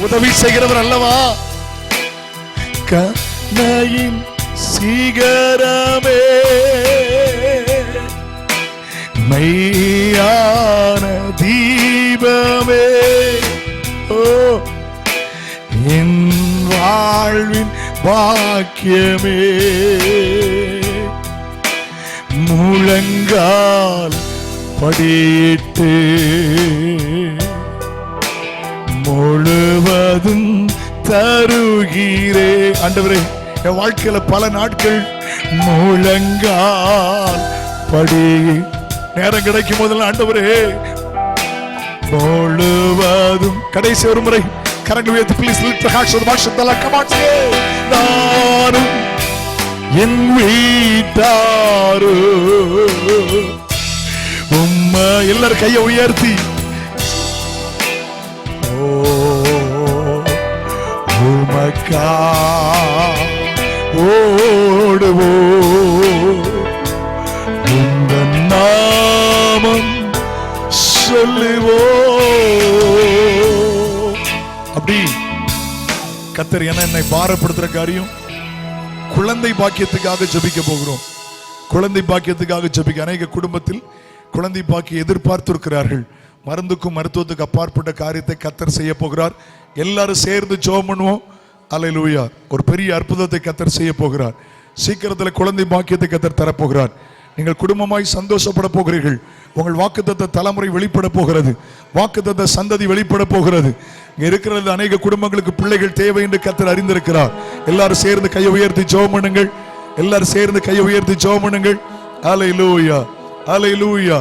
உதவி செய்கிறவர் அல்லவா? கண்ணையின் சீகரமே, மெய்யான தீபமே, ஓ என் வாழ்வின் பாக்கியமே, முழங்கால் படியிட்டு முழுவதும் தருகிறே. ஆண்டவரே, என் வாழ்க்கையில பல நாட்கள் முழங்கால் படி, நேரம் கிடைக்கும் போதெல்லாம் ஆண்டவரே முழுவதும். கடைசி ஒரு முறை கரங்கள் உயர்த்தி please lift your hands to the marshal. Come on say. நானும் என் வீட்டாரு உம்மை, எல்லாரும் கையை உயர்த்தி உமக்கா ஓடுவோ, இந்த நாமம் சொல்லுவோ. அப்படி கர்த்தர் என்னை பாரப்படுத்துற காரியம், குழந்தை பாக்கியத்துக்காக ஜெபிக்க போகிறோம். குழந்தை பாக்கியத்துக்காக ஜெபிக்க அநேக குடும்பத்தில் குழந்தை பாக்கிய எதிர்பார்த்து இருக்கிறார்கள். மருந்துக்கும் மருத்துவத்துக்கு அப்பாற்பட்ட காரியத்தை கர்த்தர் செய்ய போகிறார். எல்லாரும் சேர்ந்து ஜெபம் பண்ணுவோம். அல்லேலூயா. ஒரு பெரிய அற்புதத்தை கர்த்தர் செய்ய போகிறார். சீக்கிரத்தில் குழந்தை பாக்கியத்தை கர்த்தர் தரப்போகிறார். நீங்கள் குடும்பமாய் சந்தோஷப்பட போகிறீர்கள். உங்கள் வாக்குத்தத்த தலைமுறை வெளிப்பட போகிறது. வாக்குத்தத்த சந்ததி வெளிப்பட போகிறது. இங்க இருக்கிறது அநேக குடும்பங்களுக்கு பிள்ளைகள் தேவை என்று கர்த்தர் அறிந்திருக்கிறார். எல்லாரும் சேர்ந்து கையை உயர்த்தி ஜெபம் பண்ணுங்கள். எல்லாரும் சேர்ந்து கையை உயர்த்தி ஜெபம் பண்ணுங்கள். அல்லேலூயா, அல்லேலூயா,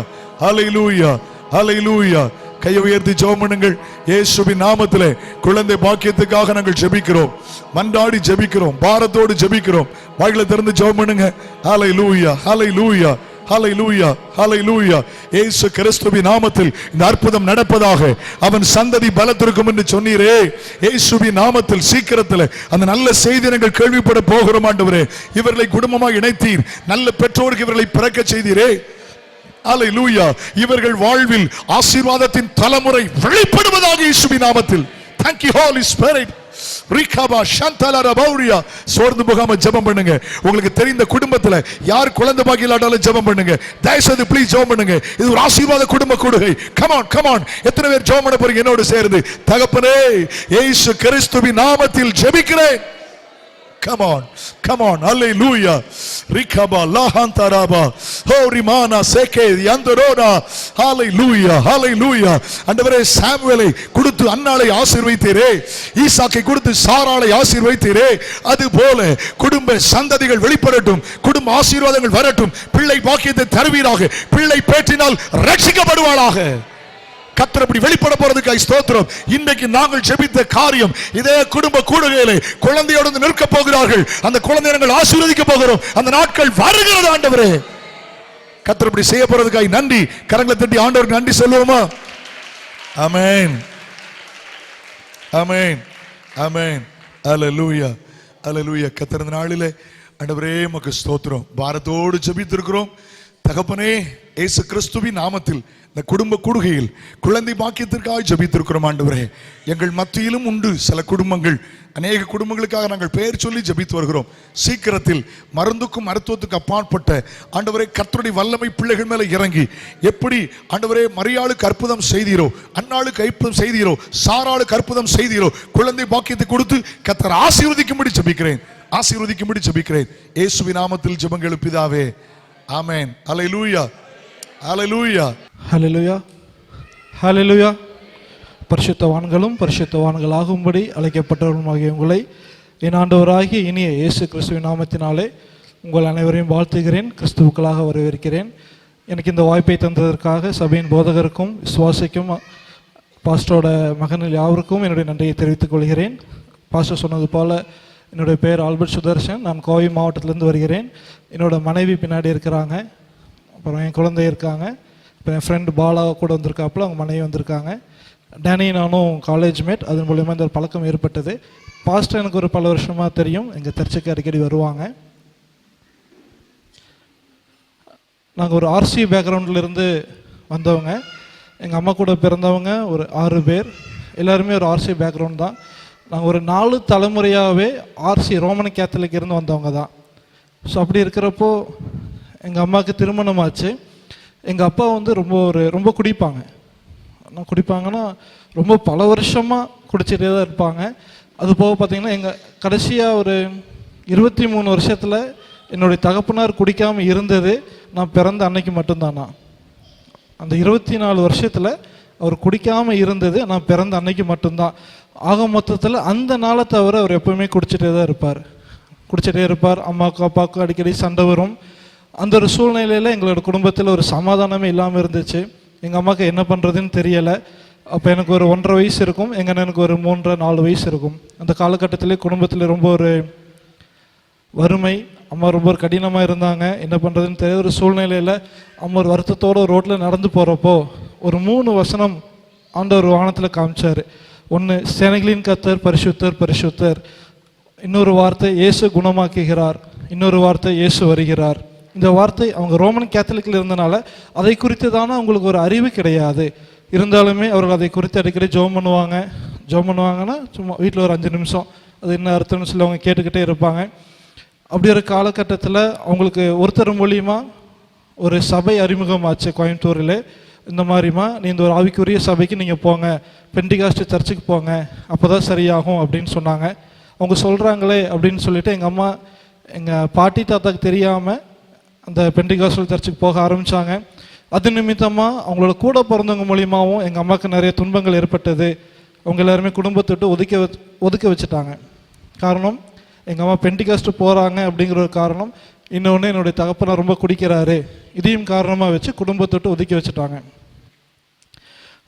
அல்லேலூயா, அல்லேலூயா. கையை உயர்த்தி ஜெபம் பண்ணுங்கள். இயேசுவின் நாமத்திலே குழந்தை பாக்கியத்துக்காக நாங்கள் ஜெபிக்கிறோம், மன்றாடி ஜெபிக்கிறோம், பாரத்தோடு ஜெபிக்கிறோம். வாய்களை திறந்து ஜெபம் பண்ணுங்க. ஹல்லேலூயா, ஹல்லேலூயா, ஹல்லேலூயா, ஹல்லேலூயா. இயேசு கிறிஸ்துவின் நாமத்தில் இந்த அற்புதம் நடப்பதாக. அவன் சந்ததி பலத்திருக்கும் என்று சொன்னீரே. இயேசுவின் நாமத்தில் சீக்கிரத்தில் அந்த நல்ல செய்தி நாங்கள் கேள்விப்பட போகிறோம். ஆண்டவரே, இவர்களை குடும்பமாக இணைத்தீர். நல்ல பெற்றோருக்கு இவர்களை பிறக்க செய்தீரே. அல்லேலூயா. இவர்கள் வாழ்வில் ஆசீர்வாதத்தின் தலைமுறை வெளிப்படுவதாக இயேசுவின் நாமத்தில். Thank you Holy Spirit. ரிகபா ஷந்தலர Bawaria. சோர்ந்து போகாம ஜெபம் பண்ணுங்க. உங்களுக்கு தெரிந்த குடும்பத்துல யார் குழந்தை பாக்கியம் இல்லாட்டாலும் ஜெபம் பண்ணுங்க. தயவுசெய்து ப்ளீஸ் ஜெபம் பண்ணுங்க. இது ஒரு ஆசீர்வாத குடும்ப கூடுகை. Come on, come on. எத்தனை பேர் ஜெபம் பண்ண போறீங்க என்னோடு சேர்ந்து? தகப்பனே, இயேசு கிறிஸ்துவின் நாமத்தில் ஜெபிக்கிறேன். Come on, come on, hallelujah. Rikaba lahantaraba, horimana seke yandoroda, hallelujah, hallelujah. ஆண்டவரே, சாமுவேலை கொடுத்து அன்னாளை ஆசீர்வதித்தீரே, ஈசாக்கை கொடுத்து சாராளை ஆசீர்வதித்தீரே. அதுபோல குடும்ப சந்ததிகள் வெளிப்படட்டும், குடும்ப ஆசீர்வாதங்கள் வரட்டும். பிள்ளை பாக்கியத்தை தருவீராக. பிள்ளை பேற்றினால் ரட்சிக்கப்படுவாளாக. கர்த்தர் அப்படி வெளிப்பட போறதுக்காக ஸ்தோத்திரம். இன்றைக்கு நாங்கள் ஜெபித்த காரியம், இதே குடும்ப கூடுகையிலே குழந்தையோடு நிற்க போகிறார்கள். அந்த குழந்தையை நாங்கள் ஆசீர்வதிக்க போகிறோம். அந்த நாட்கள் வருகிறது. ஆண்டவரே, கர்த்தர் அப்படி செய்ய போறதுக்காக நன்றி. கரங்களை தட்டி ஆண்டவருக்கு நன்றி சொல்லுவோமா? ஆமென், ஆமென், ஆமென். அல்லேலூயா, அல்லேலூயா. கர்த்தர் இந்த நாளிலே ஆண்டவரே உமக்கு ஸ்தோத்திரம். பாரத்தோடு ஜெபித்திருக்கிறோம். தகப்பனே, இயேசு கிறிஸ்துவின் நாமத்தில் இந்த குடும்ப கூடுகையில் குழந்தை பாக்கியத்திற்காக ஜெபித்திருக்கிறோம். ஆண்டவரே, எங்கள் மத்தியிலும் உண்டு சில குடும்பங்கள், அநேக குடும்பங்களுக்காக நாங்கள் பெயர் சொல்லி ஜெபித்து வருகிறோம். சீக்கிரத்தில் மருந்துக்கும் மருத்துவத்துக்கு அப்பாற்பட்ட ஆண்டவரே கர்த்தருடைய வல்லமை பிள்ளைகள் மேல இறங்கி, எப்படி ஆண்டவரே மரியாளுக்கு அற்புதம் செய்தீரோ, அன்னாளுக்கு அற்புதம் செய்தீரோ, சாராளுக்கு அற்புதம் செய்தீரோ, குழந்தை பாக்கியத்தை கொடுத்து கர்த்தர் ஆசீர்வதிக்கும்படி ஜெபிக்கிறேன், ஆசீர்வதிக்கும்படி ஜெபிக்கிறேன். இயேசுவின் நாமத்தில் ஜெபங்கள் பிதாவே, ஆமென். அல்லேலூயா, அல்லேலூயா, ஹல்லேலூயா, ஹல்லேலூயா. பரிசுத்தவான்களும் பரிசுத்தவான்களாகும்படி அழைக்கப்பட்டவர்களுமாகிய உங்களை என் ஆண்டவராகிய இனிய இயேசு கிறிஸ்துவின் நாமத்தினாலே உங்கள் அனைவரையும் வாழ்த்துகிறேன், கிறிஸ்துவுக்களாக வரவேற்கிறேன். எனக்கு இந்த வாய்ப்பை தந்ததற்காக சபையின் போதகருக்கும் விசுவாசிக்கும் பாஸ்டரோட மகனில் யாவருக்கும் என்னுடைய நன்றியை தெரிவித்துக் கொள்கிறேன். பாஸ்டர் சொன்னது போல் என்னுடைய பெயர் ஆல்பர்ட் சுதர்ஷன். நான் கோவை மாவட்டத்திலேருந்து வருகிறேன். என்னோட மனைவி பின்னாடி இருக்கிறாங்க, அப்புறம் என் குழந்தை இருக்காங்க, இப்போ என் ஃப்ரெண்டு பாலா கூட வந்திருக்காப்புல, அவங்க மனைவி வந்திருக்காங்க. டேனி நானும் காலேஜ் மேட். அதன் மூலயமா இந்த பழக்கம் ஏற்பட்டது. பாஸ்டர் எனக்கு ஒரு பல வருஷமாக தெரியும், எங்கள் சர்ச்சுக்கு அடிக்கடி வருவாங்க. நாங்கள் ஒரு ஆர்சி பேக்ரவுண்ட்லேருந்து வந்தவங்க. எங்கள் அம்மா கூட பிறந்தவங்க ஒரு 6 பேர். எல்லாருமே ஒரு ஆர்சி பேக்ரவுண்ட் தான். நாங்கள் ஒரு 4 தலைமுறையாகவே ஆர்சி ரோமன் கேத்தலிக் இருந்து வந்தவங்க தான். ஸோ அப்படி இருக்கிறப்போ எங்கள் அம்மாவுக்கு திருமணம் ஆச்சு. எங்கள் அப்பா வந்து ரொம்ப குடிப்பாங்க. குடிப்பாங்கன்னா ரொம்ப பல வருஷமாக குடிச்சிட்டே தான் இருப்பாங்க. அது போக பார்த்திங்கன்னா எங்கள் கடைசியாக ஒரு 23 வருஷத்தில் என்னுடைய தகப்பனார் குடிக்காமல் இருந்தது நான் பிறந்த அன்னைக்கு மட்டும்தானா. அந்த 24 வருஷத்தில் அவர் குடிக்காமல் இருந்தது நான் பிறந்த அன்னைக்கு மட்டும்தான். ஆக மொத்தத்தில் அந்த நாளை தவிர அவர் எப்பவுமே குடிச்சிட்டே தான் இருப்பார். அம்மாவுக்கும் அப்பாவுக்கும் அடிக்கடி சண்டை வரும். அந்த ஒரு சூழ்நிலையில் எங்களோட குடும்பத்தில் ஒரு சமாதானமே இல்லாமல் இருந்துச்சு. எங்கள் அம்மாவுக்கு என்ன பண்ணுறதுன்னு தெரியலை. அப்போ எனக்கு ஒரு 1.5 வயசு இருக்கும், எங்கள் அண்ணனுக்கு ஒரு 3-4 வயசு இருக்கும். அந்த காலகட்டத்திலே குடும்பத்தில் ரொம்ப ஒரு வறுமை, அம்மா ரொம்ப ஒரு கடினமாக இருந்தாங்க. என்ன பண்ணுறதுன்னு தெரியாத ஒரு சூழ்நிலையில் அம்மா ஒரு வருத்தத்தோடு ரோட்டில் நடந்து போகிறப்போ ஒரு 3 வசனம் ஆண்டவர் வானத்தில் காமிச்சார். ஒன்று, சேனைகளின் கர்த்தர் பரிசுத்தர் பரிசுத்தர். இன்னொரு வார்த்தை, இயேசு குணமாக்குகிறார். இன்னொரு வார்த்தை, இயேசு வருகிறார். இந்த வார்த்தை அவங்க ரோமன் கேத்தலிக்கில் இருந்தனால அதை குறித்து தானே அவங்களுக்கு ஒரு அறிவு கிடையாது. இருந்தாலுமே அவர்கள் அதை குறித்து அடிக்கடி ஜெபம் பண்ணுவாங்கன்னா சும்மா வீட்டில் ஒரு 5 நிமிஷம் அது என்ன அர்த்தம்னு சொல்லி அவங்க கேட்டுக்கிட்டே இருப்பாங்க. அப்படி ஒரு காலகட்டத்தில் அவங்களுக்கு ஒருத்தர் மூலியமாக ஒரு சபை அறிமுகமாச்சு கோயம்புத்தூரில். இந்த மாதிரிமா நீ இந்த ஒரு ஆவிக்குரிய சபைக்கு நீங்கள் போங்க, பெண்டிகாஸ்ட் சர்ச்சுக்கு போங்க, அப்போ தான் சரியாகும் அப்படின்னு சொன்னாங்க. அவங்க சொல்கிறாங்களே அப்படின்னு சொல்லிட்டு எங்கள் அம்மா எங்கள் பாட்டி தாத்தாக்கு தெரியாமல் அந்த பெண்டிகாஸ்டல் சர்ச்சுக்கு போக ஆரம்பித்தாங்க. அது நிமித்தமாக அவங்களோட கூட பிறந்தவங்க மூலியமாகவும் எங்கள் அம்மாவுக்கு நிறைய துன்பங்கள் ஏற்பட்டது. அவங்க எல்லாருமே குடும்பத்தை விட்டு ஒதுக்க வச்சுட்டாங்க. காரணம், எங்கள் அம்மா பெண்டிகாஸ்ட் போகிறாங்க அப்படிங்கிற ஒரு காரணம். இன்னொன்று, என்னுடைய தகப்பனார் ரொம்ப குடிக்கிறாரு, இதையும் காரணமாக வச்சு குடும்பத்தை விட்டு ஒதுக்கி வச்சுட்டாங்க.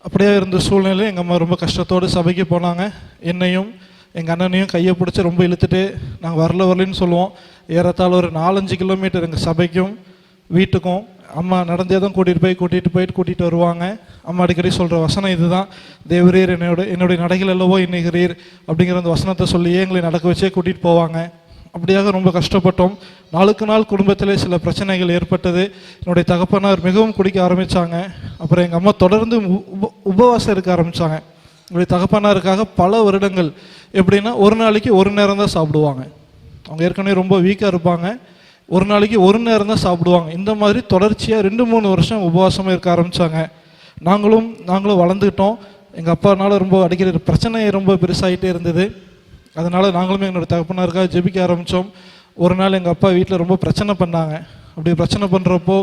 அப்படியே இருந்த சூழ்நிலை எங்கள் அம்மா ரொம்ப கஷ்டத்தோடு சபைக்கு போனாங்க. என்னையும் எங்கள் அண்ணனையும் கையை பிடிச்சி ரொம்ப இழுத்துட்டு நாங்கள் வரலன்னு சொல்லுவோம். ஏறத்தாழ ஒரு 4-5 கிலோமீட்டர் எங்கள் சபைக்கும் வீட்டுக்கும் அம்மா நடந்தே தான் கூட்டிகிட்டு வருவாங்க. அம்மா அடிக்கடி சொல்கிற வசனம் இதுதான், தேவரீர் என்னுடைய நடைகள் அல்லவோ எண்ணுகிறீர் அப்படிங்கிற அந்த வசனத்தை சொல்லியே எங்களை நடக்க வச்சே கூட்டிகிட்டு போவாங்க. அப்படியாக ரொம்ப கஷ்டப்பட்டோம். நாளுக்கு நாள் குடும்பத்திலே சில பிரச்சனைகள் ஏற்பட்டது. என்னுடைய தகப்பனார் மிகவும் குடிக்க ஆரம்பித்தாங்க. அப்புறம் எங்கள் அம்மா தொடர்ந்து உபவாசம் இருக்க ஆரம்பித்தாங்க. என்னுடைய தகப்பனாருக்காக பல வருடங்கள். எப்படின்னா, ஒரு நாளைக்கு ஒரு நேரம் தான் சாப்பிடுவாங்க. அவங்க ஏற்கனவே ரொம்ப வீக்காக இருப்பாங்க. ஒரு நாளைக்கு ஒரு நேரம் தான் சாப்பிடுவாங்க. இந்த மாதிரி தொடர்ச்சியாக 2-3 வருஷம் உபவாசமாக இருக்க ஆரம்பித்தாங்க. நாங்களும் வளர்ந்துக்கிட்டோம். எங்கள் அப்பானால ரொம்ப அடிக்கடி பிரச்சனை ரொம்ப பெருசாகிட்டே இருந்தது. அதனால் நாங்களுமே என்னோட தகப்பனாருக்காக ஜெபிக்க ஆரம்பித்தோம். ஒரு நாள் எங்கள் அப்பா வீட்டில் ரொம்ப பிரச்சனை பண்ணாங்க. அப்படி பிரச்சனை பண்ணுறப்போ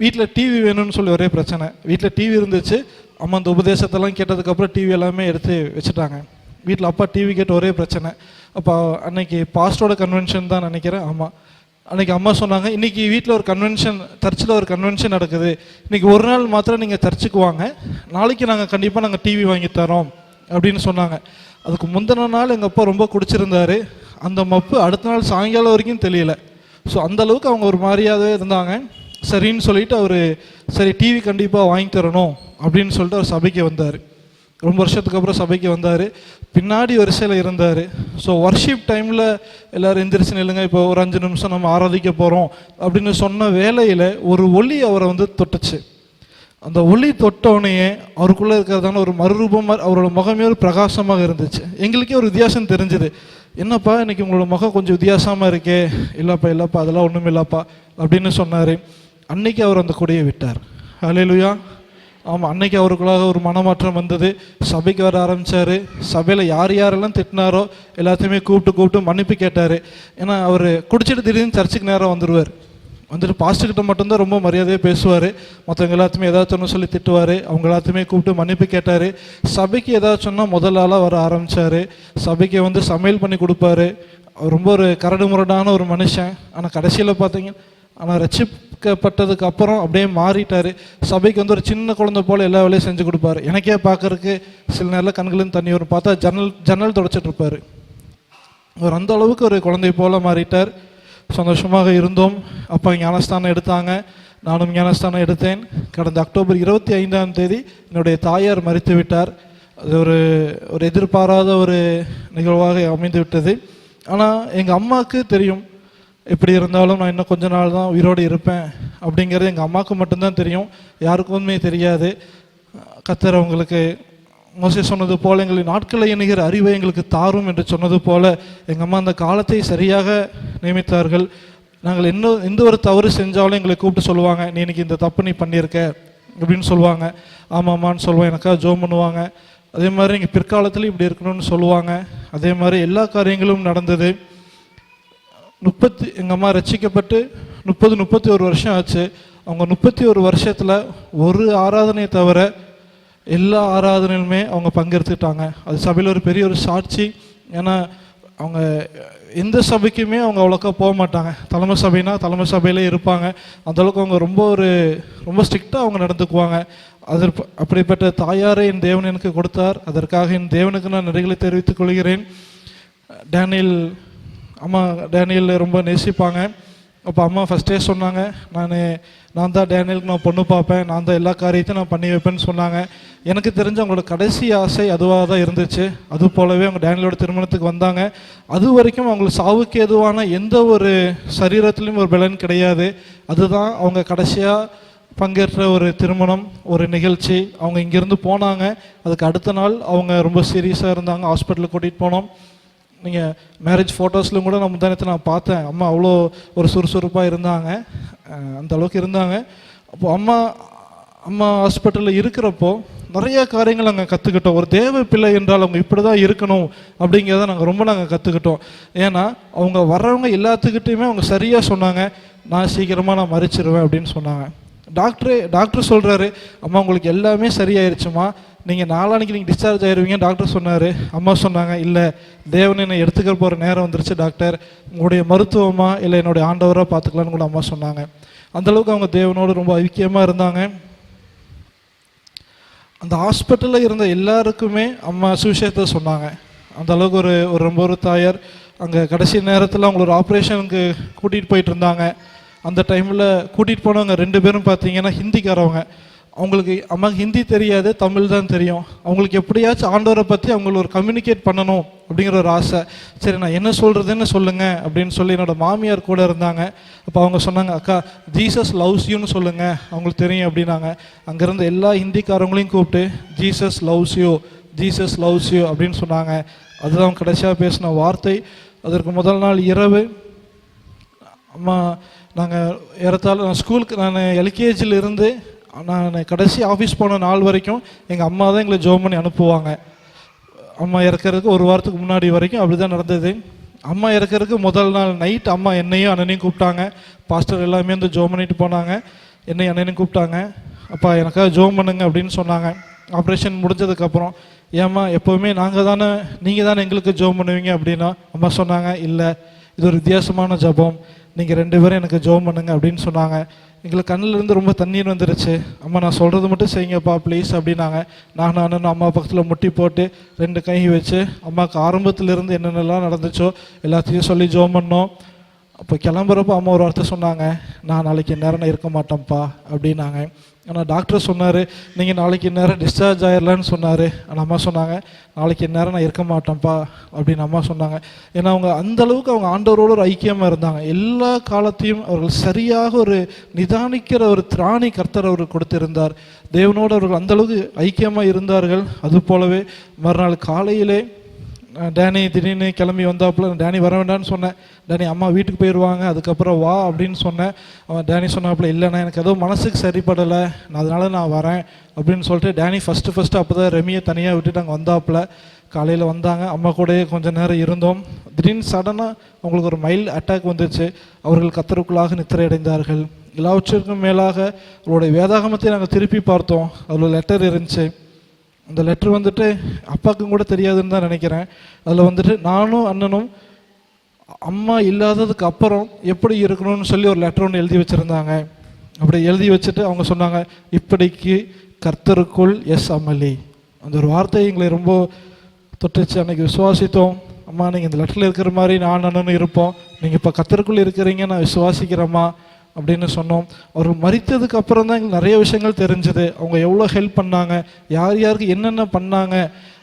வீட்டில் டிவி வேணும்னு சொல்லி ஒரே பிரச்சனை. வீட்டில் டிவி இருந்துச்சு. அம்மா அந்த உபதேசத்தெல்லாம் கேட்டதுக்கப்புறம் டிவி எல்லாமே எடுத்து வச்சுட்டாங்க. வீட்டில் அப்பா டிவி கேட்ட ஒரே பிரச்சனை. அப்போ அன்னைக்கு பாஸ்டரோட கன்வென்ஷன் தான் நினைக்கிறேன். ஆமாம், அன்றைக்கி அம்மா சொன்னாங்க, இன்றைக்கி வீட்டில் ஒரு கன்வென்ஷன், சர்ச்சில் ஒரு கன்வென்ஷன் நடக்குது, இன்றைக்கி ஒரு நாள் மாத்திரம் நீங்கள் சர்ச்சுக்கு வாங்க, நாளைக்கு கண்டிப்பாக டிவி வாங்கி தரோம் அப்படின்னு சொன்னாங்க. அதுக்கு முந்தின நாள் எங்கள் அப்பா ரொம்ப குடிச்சிருந்தார். அந்த மப்பு அடுத்த நாள் சாயங்காலம் வரைக்கும் தெரியல. ஸோ அந்தளவுக்கு அவங்க ஒரு மாதிரியாகவே இருந்தாங்க. சரின்னு சொல்லிட்டு அவர் சரி டிவி கண்டிப்பாக வாங்கி தரணும் அப்படின்னு சொல்லிட்டு அவர் சபைக்கு வந்தார். ரொம்ப வருஷத்துக்கு அப்புறம் சபைக்கு வந்தார். பின்னாடி வரிசையில் இருந்தார். ஸோ வர்ஷிப் டைமில் எல்லோரும் எந்திரிச்சு நில்லுங்க, இப்போ ஒரு 5 நிமிஷம் நம்ம ஆராதிக்க போகிறோம் அப்படின்னு சொன்ன வேளையில் ஒரு ஒளி அவரை தொட்டுச்சு. அந்த ஒளி தொட்டவுடனேயே அவருக்குள்ளே இருக்கிறதான ஒரு மறுரூபம், அவரோட முகமே ஒரு பிரகாசமாக இருந்துச்சு. எங்களுக்கே ஒரு வித்தியாசம் தெரிஞ்சுது. என்னப்பா இன்னைக்கு உங்களோட முகம் கொஞ்சம் வித்தியாசமாக இருக்கே. இல்லைப்பா அதெல்லாம் ஒன்றும் இல்லைப்பா அப்படின்னு சொன்னார். அன்னைக்கு அவர் அந்த கொடியை விட்டார். ஹல்லேலூயா. ஆமாம், அன்னைக்கு அவருக்குள்ளாக ஒரு மனமாற்றம் வந்தது. சபைக்கு வர ஆரம்பித்தார். சபையில் யாரெல்லாம் திட்டினாரோ எல்லாத்தையுமே கூப்பிட்டு மன்னிப்பு கேட்டார். ஏன்னா அவர் குடிச்சிட்டு திடீர்னு சர்ச்சுக்கு நேரம் வந்துட்டு பாஸ்டர்கிட்ட மட்டும்தான் ரொம்ப மரியாதையாக பேசுவார். மற்றவங்க எல்லாத்தையுமே ஏதாச்சும் ஒன்று சொல்லி திட்டுவார். அவங்க எல்லாத்தையுமே கூப்பிட்டு மன்னிப்பு கேட்டார். சபைக்கு ஏதாச்சும் சொன்னால் முதல் ஆளாக வர ஆரம்பித்தார். சபைக்கு சமையல் பண்ணி கொடுப்பாரு. ரொம்ப ஒரு கரடு முரடான ஒரு மனுஷன். ஆனால் கடைசியில் பார்த்தீங்க, ஆனால் ரட்சிக்கப்பட்டதுக்கு அப்புறம் அப்படியே மாறிட்டார். சபைக்கு ஒரு சின்ன குழந்தை போல் எல்லா வேலையும் செஞ்சு கொடுப்பாரு. எனக்கே பார்க்கறதுக்கு சில நேரம் கண்களின் தண்ணி வரும். பார்த்தா ஜன்னல் தொடச்சிட்டு இருப்பார். அவர் அந்த அளவுக்கு ஒரு குழந்தை போல் மாறிட்டார். சந்தோஷமாக இருந்தோம். அப்பா ஞானஸ்தானம் எடுத்தாங்க, நானும் ஞானஸ்தானம் எடுத்தேன். கடந்த அக்டோபர் 25ஆம் தேதி என்னுடைய தாயார் மரித்து விட்டார். அது ஒரு எதிர்பாராத ஒரு நிகழ்வாக அமைந்து விட்டது. ஆனால் எங்கள் அம்மாவுக்கு தெரியும், எப்படி இருந்தாலும் நான் இன்னும் கொஞ்ச நாள் தான் உயிரோடு இருப்பேன் அப்படிங்கிறது எங்கள் அம்மாவுக்கு மட்டும்தான் தெரியும், யாருக்குமே தெரியாது. கர்த்தர் அவங்களுக்கு மோசே சொன்னது போல எங்களின் நாட்களை எண்ணுகிற அறிவை எங்களுக்கு தாரும் என்று சொன்னது போல எங்கள் அம்மா அந்த காலத்தை சரியாக நியமித்தார்கள். நாங்கள் எந்த ஒரு தவறு செஞ்சாலும் எங்களை கூப்பிட்டு சொல்லுவாங்க, நீ இன்னைக்கு இந்த தப்பு நீ பண்ணியிருக்க அப்படின்னு சொல்லுவாங்க. ஆமாம்மான்னு சொல்லுவேன், எனக்காக ஜோம் பண்ணுவாங்க. அதே மாதிரி நீங்கள் பிற்காலத்தில் இப்படி இருக்கணும்னு சொல்லுவாங்க. அதே மாதிரி எல்லா காரியங்களும் நடந்தது. எங்கள் அம்மா ரட்சிக்கப்பட்டு 31 வருஷம் ஆச்சு. அவங்க 31 வருஷத்தில் ஒரு ஆராதனையை தவிர எல்லா ஆராதனையிலுமே அவங்க பங்கெடுத்துட்டாங்க. அது சபையில் ஒரு பெரிய ஒரு சாட்சி. ஏன்னா அவங்க எந்த சபைக்குமே அவங்க அவ்வளோக்கா போக மாட்டாங்க. தலைமை சபைனா தலைமை சபையிலே இருப்பாங்க. அந்தளவுக்கு அவங்க ரொம்ப ஸ்ட்ரிக்டாக அவங்க நடந்துக்குவாங்க. அப்படிப்பட்ட தாயாரை என் தேவன் எனக்கு கொடுத்தார். அதற்காக என் தேவனுக்கு நான் நிறைகளை தெரிவித்துக் கொள்கிறேன். டேனியல் ரொம்ப நேசிப்பாங்க. அப்போ அம்மா ஃபஸ்ட்டே சொன்னாங்க, நான் தான் டேனியலுக்கு நான் பொண்ணு பார்ப்பேன், நான் தான் எல்லா காரியத்தையும் நான் பண்ணி வைப்பேன்னு சொன்னாங்க. எனக்கு தெரிஞ்ச அவங்களோட கடைசி ஆசை அதுவாக தான் இருந்துச்சு. அது போலவே அவங்க டேனியலோட திருமணத்துக்கு வந்தாங்க. அது வரைக்கும் அவங்களுக்கு சாவுக்கு எதுவான எந்த ஒரு சரீரத்துலேயும் ஒரு பலன் கிடையாது. அதுதான் அவங்க கடைசியாக பங்கேற்ற ஒரு திருமணம், ஒரு நிகழ்ச்சி. அவங்க இங்கேருந்து போனாங்க. அதுக்கு அடுத்த நாள் அவங்க ரொம்ப சீரியஸாக இருந்தாங்க. ஹாஸ்பிட்டலுக்கு கூட்டிகிட்டு போனோம். நீங்கள் மேரேஜ் ஃபோட்டோஸ்லையும் கூட நான் முந்தானத்தை நான் பார்த்தேன். அம்மா அவ்வளோ ஒரு சுறுசுறுப்பாக இருந்தாங்க, அந்த அளவுக்கு இருந்தாங்க. அப்போது அம்மா ஹாஸ்பிட்டலில் இருக்கிறப்போ நிறைய காரியங்கள் நாங்கள் கற்றுக்கிட்டோம். ஒரு தேவ பிள்ளை என்றால் அவங்க இப்படி தான் இருக்கணும் அப்படிங்கிறத நாங்கள் கற்றுக்கிட்டோம். ஏன்னா அவங்க வர்றவங்க எல்லாத்துக்கிட்டையுமே அவங்க சரியாக சொன்னாங்க, நான் சீக்கிரமாக நான் மறிச்சிருவேன் அப்படின்னு சொன்னாங்க. டாக்டர் சொல்கிறாரு, அம்மா உங்களுக்கு எல்லாமே சரியாயிருச்சுமா, நீங்கள் நாளானிக்கு நீங்கள் டிஸ்சார்ஜ் ஆயிடுவீங்க டாக்டர் சொன்னார். அம்மா சொன்னாங்க, இல்லை தேவனை என்னை எடுத்துக்கிற போகிற நேரம் வந்துருச்சு டாக்டர், உங்களுடைய மருத்துவமா இல்லை என்னுடைய ஆண்டவராக பார்த்துக்கலான்னு கூட அம்மா சொன்னாங்க. அந்தளவுக்கு அவங்க தேவனோடு ரொம்ப ஐக்கியமாக இருந்தாங்க. அந்த ஹாஸ்பிட்டலில் இருந்த எல்லாருக்குமே அம்மா சுவிசேஷத்தை சொன்னாங்க. அந்த அளவுக்கு ஒரு ரொம்ப ஒரு தாயார். அங்கே கடைசி நேரத்தில் அவங்கள ஒரு ஆப்ரேஷனுக்கு கூட்டிகிட்டு போயிட்டு இருந்தாங்க. அந்த டைமில் கூட்டிகிட்டு போனவங்க 2 பேரும் பார்த்தீங்கன்னா ஹிந்திக்காரவங்க. அவங்களுக்கு அம்மாவுக்கு ஹிந்தி தெரியாது, தமிழ் தான் தெரியும். அவங்களுக்கு எப்படியாச்சும் ஆண்டவரை பற்றி அவங்களுக்கு ஒரு கம்யூனிகேட் பண்ணணும் அப்படிங்கிற ஒரு ஆசை. சரி நான் என்ன சொல்கிறதுன்னு சொல்லுங்கள் அப்படின்னு சொல்லி என்னோடய மாமியார் கூட இருந்தாங்க. அப்போ அவங்க சொன்னாங்க, அக்கா ஜீசஸ் லவ்ஸ் யூன்னு சொல்லுங்கள், அவங்களுக்கு தெரியும் அப்படின்னாங்க. அங்கேருந்து எல்லா ஹிந்திக்காரங்களையும் கூப்பிட்டு ஜீசஸ் லவ்ஸ் யூ அப்படின்னு சொன்னாங்க. அதுதான் அவங்க கடைசியாக பேசின வார்த்தை. அதற்கு முதல் நாள் இரவு அம்மா நான் ஸ்கூலுக்கு எல்கேஜியில் இருந்து நான் கடைசி ஆஃபீஸ் போன நாள் வரைக்கும் எங்கள் அம்மா தான் எங்களை ஜோம் பண்ணி அனுப்புவாங்க. அம்மா இறக்கிறதுக்கு ஒரு வாரத்துக்கு முன்னாடி வரைக்கும் அப்படி தான் நடந்தது. அம்மா இறக்கிறதுக்கு முதல் நாள் நைட் அம்மா என்னையும் அண்ணனையும் கூப்பிட்டாங்க. பாஸ்டர் எல்லாமே வந்து ஜோம் பண்ணிட்டு போனாங்க. என்னையும் அண்ணனையும் கூப்பிட்டாங்க. அப்பா எனக்காக ஜோம் பண்ணுங்க அப்படின்னு சொன்னாங்க. ஆப்ரேஷன் முடிஞ்சதுக்கப்புறம், ஏம்மா எப்போவுமே நீங்கள் தானே எங்களுக்கு ஜோம் பண்ணுவீங்க அப்படின்னா அம்மா சொன்னாங்க, இல்லை இது ஒரு வித்தியாசமான ஜபம், நீங்கள் 2 பேரும் எனக்கு ஜோம் பண்ணுங்க அப்படின்னு சொன்னாங்க. எங்களுக்கு கண்ணிலேருந்து ரொம்ப தண்ணீர் வந்துருச்சு. அம்மா நான் சொல்கிறது மட்டும் செய்யுங்கப்பா ப்ளீஸ் அப்படின்னாங்க. நானும் அம்மா பக்கத்தில் முட்டி போட்டு 2 கை வச்சு அம்மாவுக்கு ஆரம்பத்திலிருந்து என்னென்னலாம் நடந்துச்சோ எல்லாத்தையும் சொல்லி ஜோம் பண்ணோம். அப்போ கிளம்புறப்போ அம்மா ஒரு வார்த்தை சொன்னாங்க, நான் நாளைக்கு நேரம் இருக்க மாட்டேன்ப்பா அப்படின்னாங்க. ஆனால் டாக்டர் சொன்னார், நீங்கள் நாளைக்கு நேரம் டிஸ்சார்ஜ் ஆயிடலான்னு சொன்னார். ஆனால் அம்மா சொன்னாங்க, நாளைக்கு நேரம் நான் இருக்க மாட்டேன்ப்பா அப்படின்னு அம்மா சொன்னாங்க. ஏன்னா அவங்க அந்தளவுக்கு அவங்க ஆண்டவரோட ஒரு ஐக்கியமாக இருந்தாங்க. எல்லா காலத்தையும் அவர்கள் சரியாக ஒரு நிதானிக்கிற ஒரு திராணி கர்த்தர் அவர்கள் கொடுத்திருந்தார். தேவனோடு அவர்கள் அந்தளவுக்கு ஐக்கியமாக இருந்தார்கள். அது போலவே மறுநாள் காலையிலே டேனி திடீர்னு கிளம்பி வந்தாப்புல, டேனி வர வேண்டாம்னு சொன்னேன். டேனி அம்மா வீட்டுக்கு போயிடுவாங்க அதுக்கப்புறம் வா அப்படின்னு சொன்னேன். அவன் டேனி சொன்னாப்புல, இல்லைண்ணா எனக்கு ஏதோ மனசுக்கு சரிப்படலை, அதனால நான் வரேன் அப்படின்னு சொல்லிட்டு டேனி ஃபஸ்ட்டு அப்போ தான் ரெமியை தனியாக விட்டுட்டு அங்கே வந்தாப்புல. காலையில் வந்தாங்க, அம்மா கூடயே கொஞ்சம் நேரம் இருந்தோம். திடீர்னு சடனாக அவங்களுக்கு ஒரு மைல்டு அட்டாக் வந்துச்சு. அவர்கள் கர்த்தருக்குள்ளாக நித்திரை அடைந்தார்கள். எல்லாவற்றிற்கும் மேலாக அவருடைய வேதாகமத்தை நாங்கள் திருப்பி பார்த்தோம். அதில் லெட்டர் இருந்துச்சு. அந்த லெட்ரு வந்துட்டு அப்பாவுக்கும் கூட தெரியாதுன்னு தான் நினைக்கிறேன். அதில் வந்துட்டு நானும் அண்ணனும் அம்மா இல்லாததுக்கு அப்புறம் எப்படி இருக்கணும்னு சொல்லி ஒரு லெட்டர் ஒன்று எழுதி வச்சுருந்தாங்க. அப்படி எழுதி வச்சுட்டு அவங்க சொன்னாங்க, இப்படிக்கு கர்த்தருக்குள் எஸ் அமளி. அந்த ஒரு வார்த்தை எங்களை ரொம்ப தொட்டுச்சு. அன்றைக்கி விசுவாசித்தோம். அம்மா நீங்கள் இந்த லெட்டரில் இருக்கிற மாதிரி நான் அண்ணனும் இருப்போம், நீங்கள் இப்போ கர்த்தருக்குள் இருக்கிறீங்க, நான் விசுவாசிக்கிறேம்மா அப்படின்னு சொன்னோம். அவர் மரித்ததுக்கு அப்புறம் தான் எங்களுக்கு நிறைய விஷயங்கள் தெரிஞ்சுது. அவங்க எவ்வளோ ஹெல்ப் பண்ணாங்க, யாருக்கு என்னென்ன பண்ணாங்க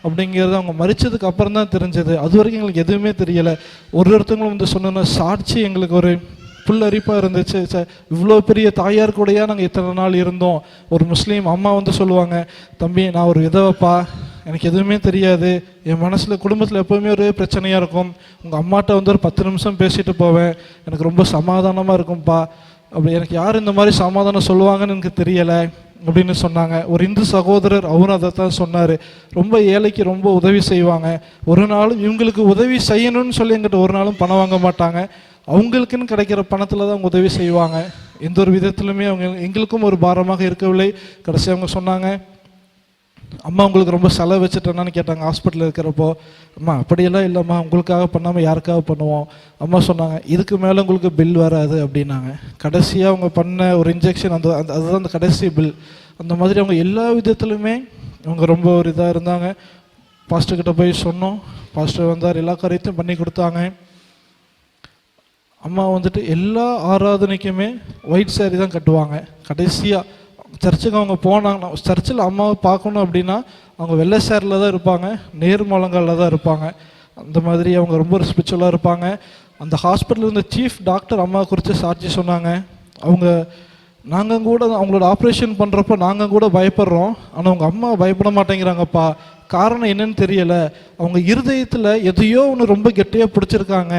அப்படிங்கிறது அவங்க மரித்ததுக்கு அப்புறம் தான் தெரிஞ்சது. அது வரைக்கும் எங்களுக்கு எதுவுமே தெரியலை. ஒருத்தவங்களும் வந்து சொன்ன சாட்சி எங்களுக்கு ஒரு புல்லரிப்பாக இருந்துச்சு. சார் இவ்வளோ பெரிய தாயார் கூடயா நாங்கள் இத்தனை நாள் இருந்தோம். ஒரு முஸ்லீம் அம்மா வந்து சொல்லுவாங்க, தம்பி நான் ஒரு விதவைப்பா, எனக்கு எதுவுமே தெரியாது, என் மனசில் குடும்பத்தில் எப்போவுமே ஒரு பிரச்சனையாக இருக்கும், உங்கள் அம்மாட்ட வந்து ஒரு 10 நிமிஷம் பேசிட்டு போவேன், எனக்கு ரொம்ப சமாதானமாக இருக்கும்ப்பா, அப்படி எனக்கு யார் இந்த மாதிரி சமாதானம் சொல்லுவாங்கன்னு எனக்கு தெரியலை அப்படின்னு சொன்னாங்க. ஒரு இந்து சகோதரர் அவரும் அதை தான் சொன்னார். ரொம்ப ஏழைக்கு ரொம்ப உதவி செய்வாங்க, ஒரு நாளும் இவங்களுக்கு உதவி செய்யணும்னு சொல்லி எங்கிட்ட ஒரு நாளும் பணம் வாங்க மாட்டாங்க, அவங்களுக்குன்னு கிடைக்கிற பணத்தில் தான் அவங்க உதவி செய்வாங்க, எந்த ஒரு விதத்துலையுமே அவங்க எங்களுக்கும் ஒரு பாரமாக இருக்கவில்லை. கடைசி அவங்க சொன்னாங்க, அம்மா உங்களுக்கு ரொம்ப செலவு வச்சுட்டேன்னு கேட்டாங்க ஹாஸ்பிட்டலில் இருக்கிறப்போ. அம்மா அப்படியெல்லாம் இல்லைம்மா, உங்களுக்காக பண்ணாமல் யாருக்காக பண்ணுவோம். அம்மா சொன்னாங்க, இதுக்கு மேலே உங்களுக்கு பில் வராது அப்படின்னாங்க. கடைசியாக அவங்க பண்ண ஒரு இன்ஜெக்ஷன் அதுதான் அந்த கடைசி பில். அந்த மாதிரி அவங்க எல்லா விதத்துலையுமே அவங்க ரொம்ப ஒரு இதாக இருந்தாங்க. பாஸ்டர்கிட்ட போய் சொன்னோம், பாஸ்டர் வந்தார், எல்லா காரியத்தையும் பண்ணி கொடுத்தாங்க. அம்மா வந்துட்டு எல்லா ஆராதனைக்குமே ஒயிட் சாரி தான் கட்டுவாங்க. கடைசியாக சர்ச்சுக்கு அவங்க போனாங்கன்னா, சர்ச்சில் அம்மாவை பார்க்கணும் அப்படின்னா அவங்க வெள்ளை சேரில் தான் இருப்பாங்க, நேர்மலங்காலில் தான் இருப்பாங்க. அந்த மாதிரி அவங்க ரொம்ப ஒரு ஸ்பிரிச்சுவலாக இருப்பாங்க. அந்த ஹாஸ்பிட்டலில் இருந்த சீஃப் டாக்டர் அம்மாவை குறித்து சாட்சி சொன்னாங்க. நாங்கள் கூட அவங்களோட ஆப்ரேஷன் பண்ணுறப்போ நாங்கள் கூட பயப்படுறோம், ஆனால் அவங்க அம்மா பயப்பட மாட்டேங்கிறாங்கப்பா. காரணம் என்னன்னு தெரியலை, அவங்க இருதயத்தில் எதையோ ஒன்று ரொம்ப கெட்டியாக பிடிச்சிருக்காங்க,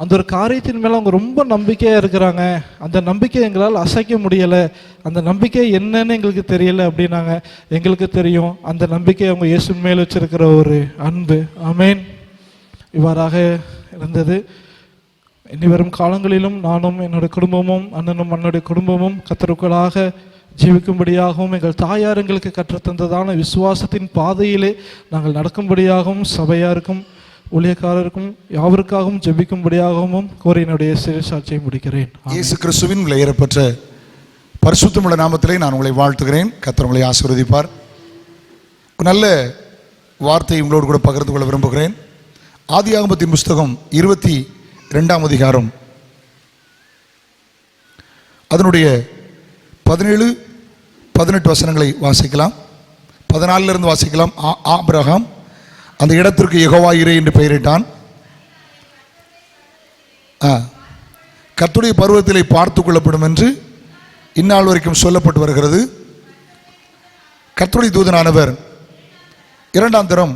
அந்த ஒரு காரியத்தின் மேலே அவங்க ரொம்ப நம்பிக்கையாக இருக்கிறாங்க, அந்த நம்பிக்கை எங்களால் அசைக்க முடியலை, அந்த நம்பிக்கை என்னன்னு எங்களுக்கு தெரியலை அப்படின்னாங்க. எங்களுக்கு தெரியும் அந்த நம்பிக்கை அவங்க இயேசுவின் மேல் வச்சிருக்கிற ஒரு அன்பு. ஆமேன். இவ்வாறாக இருந்தது. இனி வரும் காலங்களிலும் நானும் என்னுடைய குடும்பமும் அண்ணனும் அண்ணனுடைய குடும்பமும் கர்த்தருக்குள்ளாக ஜீவிக்கும்படியாகவும் எங்கள் தாயார் எங்களுக்கு கற்றுத்தந்ததான விசுவாசத்தின் பாதையிலே நாங்கள் நடக்கும்படியாகவும் சபையாருக்கும் ஊழியக்காரருக்கும் யாவருக்காகவும் ஜெபிக்கும்படியாகவும் கோரி என்னுடைய சாட்சியை முடிக்கிறேன். இயேசு கிறிஸ்துவின் விலையேறப்பெற்ற பரிசுத்தமுள்ள நாமத்திலே நான் உங்களை வாழ்த்துகிறேன். கர்த்தர் உங்களை ஆசீர்வதிப்பார். நல்ல வார்த்தையை உங்களோடு கூட பகிர்ந்து கொள்ள விரும்புகிறேன். ஆதியாகமத்தின் புஸ்தகம் 22ஆம் அதிகாரம் அதனுடைய 17-18 வசனங்களை வாசிக்கலாம். 14 வாசிக்கலாம். ஆபிரகாம் அந்த இடத்திற்கு யெகோவா ஈரே என்று பெயரிட்டான். கர்த்தருடைய பர்வதத்திலே பார்த்து கொள்ளப்படும் என்று இந்நாள் வரைக்கும் சொல்லப்பட்டு வருகிறது. கர்த்தருடைய தூதனானவர் 2ஆம் தரம்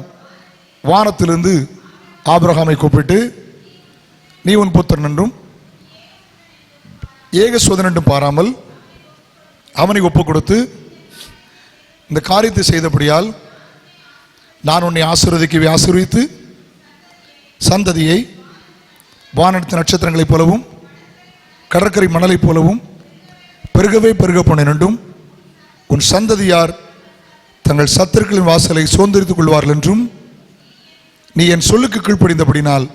வானத்திலிருந்து ஆபிரகாமை கூப்பிட்டு, நீ உன் புத்திரன் என்றும் ஏக சோதனை என்றும் பாராமல் அவனை ஒப்புக் கொடுத்து இந்த காரியத்தை செய்தபடியால் நான் உன்னை ஆசீர்வதிக்கவே ஆசீர்வித்து சந்ததியை வானத்து நட்சத்திரங்களைப் போலவும் கடற்கரை மணலைப் போலவும் பெருகவே பெருக போனேன் என்றும் உன் சந்ததியார் தங்கள் சத்துருக்களின் வாசலை சுதந்திரித்துக் கொள்வார்கள் என்றும் நீ என் சொல்லுக்கு கீழ்ப்படிந்தபடினால்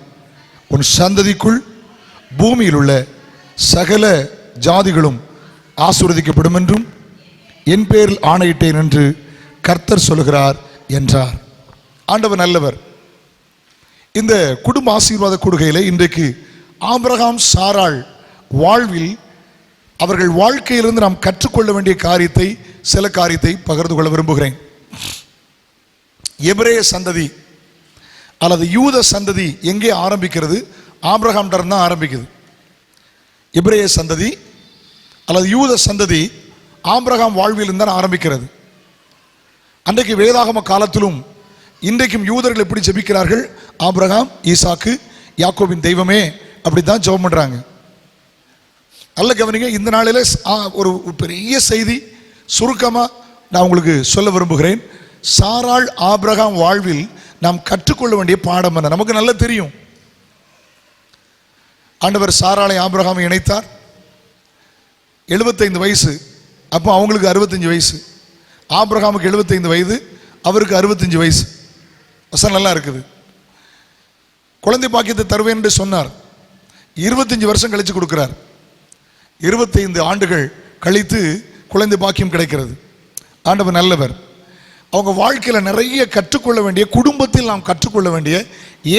உன் சந்ததிக்குள் பூமியில் உள்ள சகல ஜாதிகளும் ஆசீர்வதிக்கப்படும் என்றும் என் பேரில் ஆணையிட்டேன் என்று கர்த்தர் சொல்லுகிறார் என்றார். ஆண்டவர் நல்லவர். இந்த குடும்ப ஆசீர்வாத கொடுகையில் இன்றைக்கு ஆபிரகாம் சாராள் வாழ்வில் அவர்கள் வாழ்க்கையிலிருந்து நாம் கற்றுக்கொள்ள வேண்டிய காரியத்தை சில காரியத்தை பகிர்ந்து கொள்ள விரும்புகிறேன். எபிரேய சந்ததி அல்லது யூத சந்ததி எங்கே ஆரம்பிக்கிறது? ஆபிரகாம் தான் ஆரம்பிக்குது. எபிரேய சந்ததி அல்லது யூத சந்ததி ஆபிரகாம் வாழ்வில் தான் ஆரம்பிக்கிறது. அன்றைக்கு வேதாகம காலத்திலும் இன்றைக்கும் யூதர்கள் எப்படி ஜெபிக்கிறார்கள்? ஆபிரகாம், ஈசாக்கு, யாக்கோபின் தெய்வமே, அப்படித்தான் ஜெபம் பண்றாங்க. அல்ல கவனிங்க, இந்த நாளில் ஒரு பெரிய செய்தி சுருக்கமா நான் உங்களுக்கு சொல்ல விரும்புகிறேன். சாராள் ஆபிரகாம் வாழ்வில் நாம் கற்றுக்கொள்ள வேண்டிய பாடம் என்ன? நமக்கு நல்லா தெரியும். ஆண்டவர் சாராளை ஆபிரகாமை இணைத்தார். 75 வயசு, அப்போ அவங்களுக்கு 65 வயசு. ஆபிரகாமுக்கு 75 வயது, அவருக்கு 65 வயசு. வசனம் நல்லா இருக்குது. குழந்தை பாக்கியத்தை தருவேன் என்று சொன்னார். 25 வருஷம் கழிச்சு கொடுக்கிறார். 25 ஆண்டுகள் கழித்து குழந்தை பாக்கியம் கிடைக்கிறது. ஆண்டவர் நல்லவர். அவங்க வாழ்க்கையில் நிறைய கற்றுக்கொள்ள வேண்டிய, குடும்பத்தில் நாம் கற்றுக்கொள்ள வேண்டிய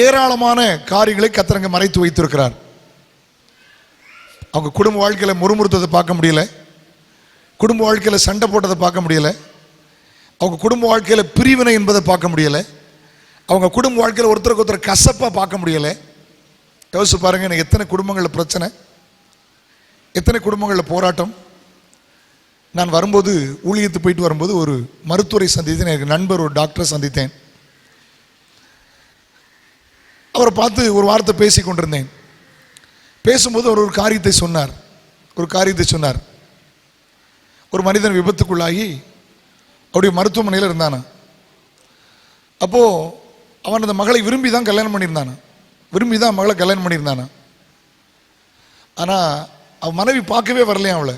ஏராளமான காரியங்களை கர்த்தர் மறைத்து வைத்திருக்கிறார். அவங்க குடும்ப வாழ்க்கையில் முறுமுறுத்ததை பார்க்க முடியல, குடும்ப வாழ்க்கையில் சண்டை போட்டதை பார்க்க முடியல, அவங்க குடும்ப வாழ்க்கையில் பிரிவினை என்பதை பார்க்க முடியல, அவங்க குடும்ப வாழ்க்கையில் ஒருத்தருக்கு ஒருத்தர் கசப்பாக பார்க்க முடியலை. யோசிச்சு பாருங்க, எனக்கு எத்தனை குடும்பங்களில் பிரச்சனை, எத்தனை குடும்பங்களில் போராட்டம். நான் வரும்போது ஊழியத்து போயிட்டு வரும்போது ஒரு மருத்துவரை சந்தித்தேன். எனக்கு நண்பர் ஒரு டாக்டரை சந்தித்தேன். அவரை பார்த்து ஒரு வார்த்தை பேசி கொண்டிருந்தேன். பேசும்போது அவர் ஒரு காரியத்தை சொன்னார். ஒரு மனிதன் விபத்துக்குள்ளாகி அவருடைய மருத்துவமனையில் இருந்தானா. அப்போது அவன் அந்த மகளை விரும்பி தான் மகளை கல்யாணம் பண்ணியிருந்தானா. ஆனால் அவன் மனைவி பார்க்கவே வரலையா அவளை.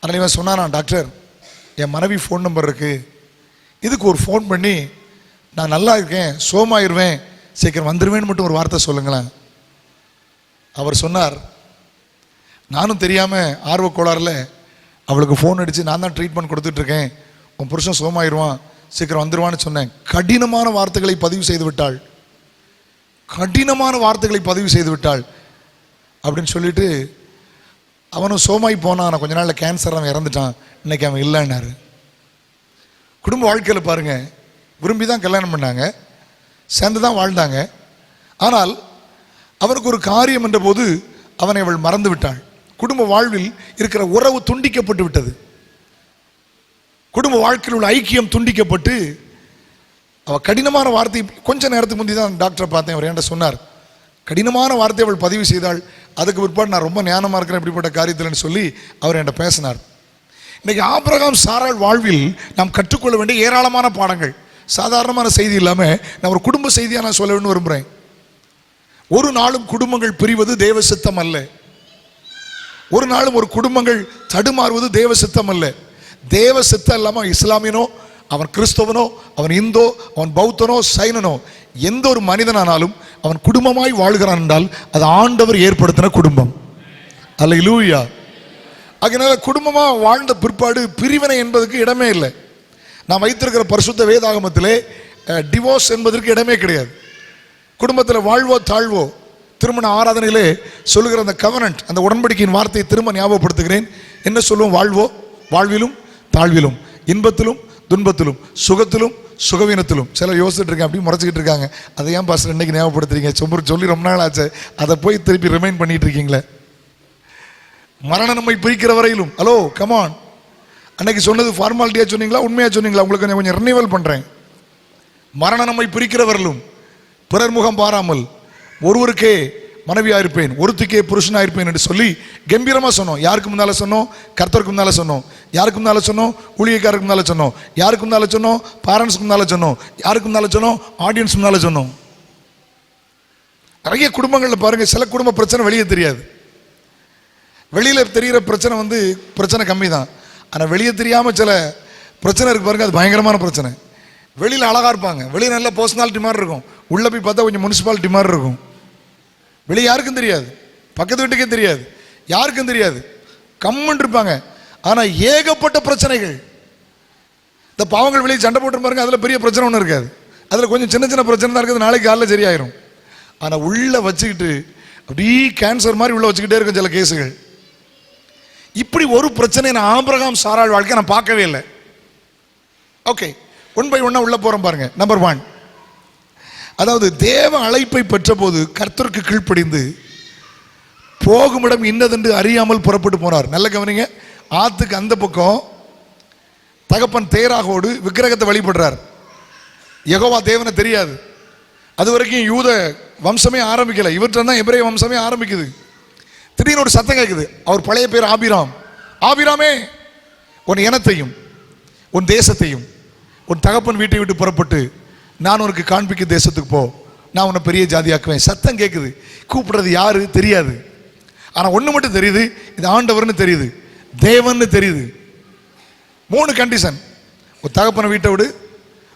ஆனால் இவன் சொன்னானா, டாக்டர் என் மனைவி ஃபோன் நம்பர் இருக்குது, இதுக்கு ஒரு ஃபோன் பண்ணி நான் நல்லா இருக்கேன், சோமாயிருவேன், சீக்கிரம் வந்துடுவேன்னு மட்டும் ஒரு வார்த்தை சொல்லுங்களேன். அவர் சொன்னார், நானும் தெரியாமல் ஆர்வ கோளாறில் அவளுக்கு ஃபோன் அடித்து நான் தான் ட்ரீட்மெண்ட் கொடுத்துட்ருக்கேன், உன் புருஷன் சோமாயிருவான், சீக்கிரம் வந்துடுவான்னு சொன்னேன். கடினமான வார்த்தைகளை பதிவு செய்து விட்டாள் அப்படின்னு சொல்லிட்டு அவனும் சோமாய் போனான். கொஞ்ச நாளில் கேன்சர் அவன் இறந்துட்டான், இன்னைக்கு அவன் இல்லைன்னாரு. குடும்ப வாழ்க்கையில் பாருங்க, விரும்பி தான் கல்யாணம் பண்ணாங்க, சேர்ந்து தான் வாழ்ந்தாங்க. ஆனால் அவனுக்கு ஒரு காரியம் என்ற போது அவனை அவள் மறந்து விட்டாள். குடும்ப வாழ்வில் இருக்கிற உறவு துண்டிக்கப்பட்டு விட்டது. குடும்ப வாழ்க்கையில் உள்ள ஐக்கியம் துண்டிக்கப்பட்டு அவள் கடினமான வார்த்தை, கொஞ்ச நேரத்துக்கு முந்தி தான் டாக்டரை பார்த்தேன், அவர் என்கிட்ட சொன்னார், கடினமான வார்த்தை அவள் பதிவு செய்தாள். அதுக்கு பிற்பாடு நான் ரொம்ப ஞானமாக இருக்கிறேன் இப்படிப்பட்ட காரியத்தில்னு சொல்லி அவர் என்கிட்ட பேசினார். இன்றைக்கி ஆபிரகாம் சாராள் வாழ்வில் நாம் கற்றுக்கொள்ள வேண்டிய ஏராளமான பாடங்கள். சாதாரணமான செய்தி இல்லாமல் நான் ஒரு குடும்ப செய்தியாக நான் சொல்ல விரும்புகிறேன். ஒரு நாளும் குடும்பங்கள் பிரிவது தேவ சித்தம் அல்ல. ஒரு நாளும் ஒரு குடும்பங்கள் தடுமாறுவது தேவ சித்தம் அல்ல. தேவ சித்தம் இல்லாமல் இஸ்லாமியனோ, அவன் கிறிஸ்தவனோ, அவன் இந்தோ, அவன் பௌத்தனோ, சைனனோ, எந்த ஒரு மனிதனானாலும் அவன் குடும்பமாய் வாழ்கிறான் என்றால் அது ஆண்டவர் ஏற்படுத்தின குடும்பம். அல்லேலூயா. அதனால குடும்பமாக வாழ்ந்த பிற்பாடு பிரிவினை என்பதற்கு இடமே இல்லை. நாம் வைத்திருக்கிற பரிசுத்த வேதாகமத்திலே டிவோர்ஸ் என்பதற்கு இடமே கிடையாது. குடும்பத்தில் வாழ்வோ தாழ்வோ, திருமண ஆராதனையிலே சொல்லுகிற அந்த கவனன்ட், அந்த உடன்படிக்கையின் வார்த்தையை திரும்ப ஞாபகப்படுத்துகிறேன். என்ன சொல்லுவோம்? வாழ்விலும் தாழ்விலும், இன்பத்திலும் துன்பத்திலும், சுகத்திலும் சுகவீனத்திலும். சிலர் யோசிச்சுட்டு இருக்காங்க, அப்படி முறைச்சிக்கிட்டு இருக்காங்க, அதை ஏன் பாஸ்டர் இன்னைக்கு ஞாபகப்படுத்துறீங்க, சொல்லி ரொம்ப நாள் ஆச்சு, அதை போய் திருப்பி ரிமைண்ட் பண்ணிட்டு இருக்கீங்களே. மரணம் நம்மை பிரிக்கிற வரையிலும், ஹலோ கமான், அன்னைக்கு சொன்னது ஃபார்மாலிட்டியா சொன்னீங்களா, உண்மையா சொன்னீங்களா? உங்களுக்கு கொஞ்சம் ரினிவல் பண்றேன். மரணம் நம்மை பிரிக்கிறவர்களும் பிறர் முகம் பாராமல் ஒருவருக்கே மனைவியா இருப்பேன், ஒருத்திக்கே புருஷனா இருப்பேன் என்று சொல்லி கம்பீரமா சொன்னோம். யாருக்கு முன்னால சொன்னோம்? கர்த்தருக்கு முன்னால சொன்னோம். யாருக்கு முன்னால சொன்னோம்? ஊழியக்காரருக்கு முன்னால சொன்னோம். யாருக்கு முன்னால சொன்னோம்? பேரண்ட்ஸ்க்கு முன்னால சொன்னோம். யாருக்கு முன்னால சொன்னோம்? ஆடியன்ஸ் முன்னால சொன்னோம். நிறைய குடும்பங்களில் பாருங்க, சில குடும்ப பிரச்சனை வெளியே தெரியாது. வெளியில தெரிகிற பிரச்சனை பிரச்சனை கம்மி தான். ஆனால் வெளியே தெரியாம சில பிரச்சனை இருக்கு பாருங்க, அது பயங்கரமான பிரச்சனை. வெளியில் அழகா இருப்பாங்க, வெளியே நல்ல பர்சனாலிட்டி மாதிரி இருக்கும், உள்ள போய் பார்த்தா கொஞ்சம் முனிசிபாலிட்டி மாதிரி இருக்கும். வெளியே யாருக்கும் தெரியாது, பக்கத்து வீட்டுக்கே தெரியாது, யாருக்கும் தெரியாது, கம்மன் இருப்பாங்க. ஆனால் ஏகப்பட்ட பிரச்சனைகள். இந்த பாவங்கள் வெளியே சண்டை போட்டு பாருங்க, அதில் பெரிய பிரச்சனை ஒன்றும் இருக்காது, அதில் கொஞ்சம் சின்ன சின்ன பிரச்சனை தான் இருக்குது, நாளைக்கு காலையில் சரியாயிரும். ஆனால் உள்ள வச்சுக்கிட்டு அப்படி கேன்சர் மாதிரி உள்ள வச்சுக்கிட்டே இருக்கும் சில கேஸுகள். இப்படி ஒரு பிரச்சனை நான் ஆபிரகாம் சாராள் வாழ்க்கை நான் பார்க்கவே இல்லை. ஓகே, ஒன் பை ஒன்னா உள்ள போறோம் பாருங்க. நம்பர் 1, அதாவது தேவ அழைப்பை பெற்ற போது கர்த்தருக்கு கீழ்ப்படிந்து போகுமிடம் இன்னதென்று அறியாமல் புறப்பட்டு போனார். நல்ல கவனிங்க, ஆத்துக்கு அந்த பக்கம் தகப்பன் தேராகோடு விக்கிரகத்தை வழிபடுறார். யெகோவா தேவனை தெரியாது, அது வரைக்கும் யூத வம்சமே ஆரம்பிக்கல, இவற்றை தான் எபிரேய வம்சமே ஆரம்பிக்குது. திடீர்னு ஒரு சத்தம் கேட்குது. அவர் பழைய பேர் ஆபிராம். ஆபிராமே, உன் இனத்தையும் உன் தேசத்தையும் உன் தகப்பன் வீட்டை விட்டு புறப்பட்டு நான் உனக்கு காண்பிக்க தேசத்துக்கு போ, நான் உன்னை பெரிய ஜாதியாக்குவேன். சத்தம் கேட்குது, கூப்பிடுறது யாரு தெரியாது. ஆனால் ஒன்று மட்டும் தெரியுது, இது ஆண்டவர்னு தெரியுது, தேவன்னு தெரியுது. 3 கண்டிஷன்: உன் தகப்பனை வீட்டை விடு,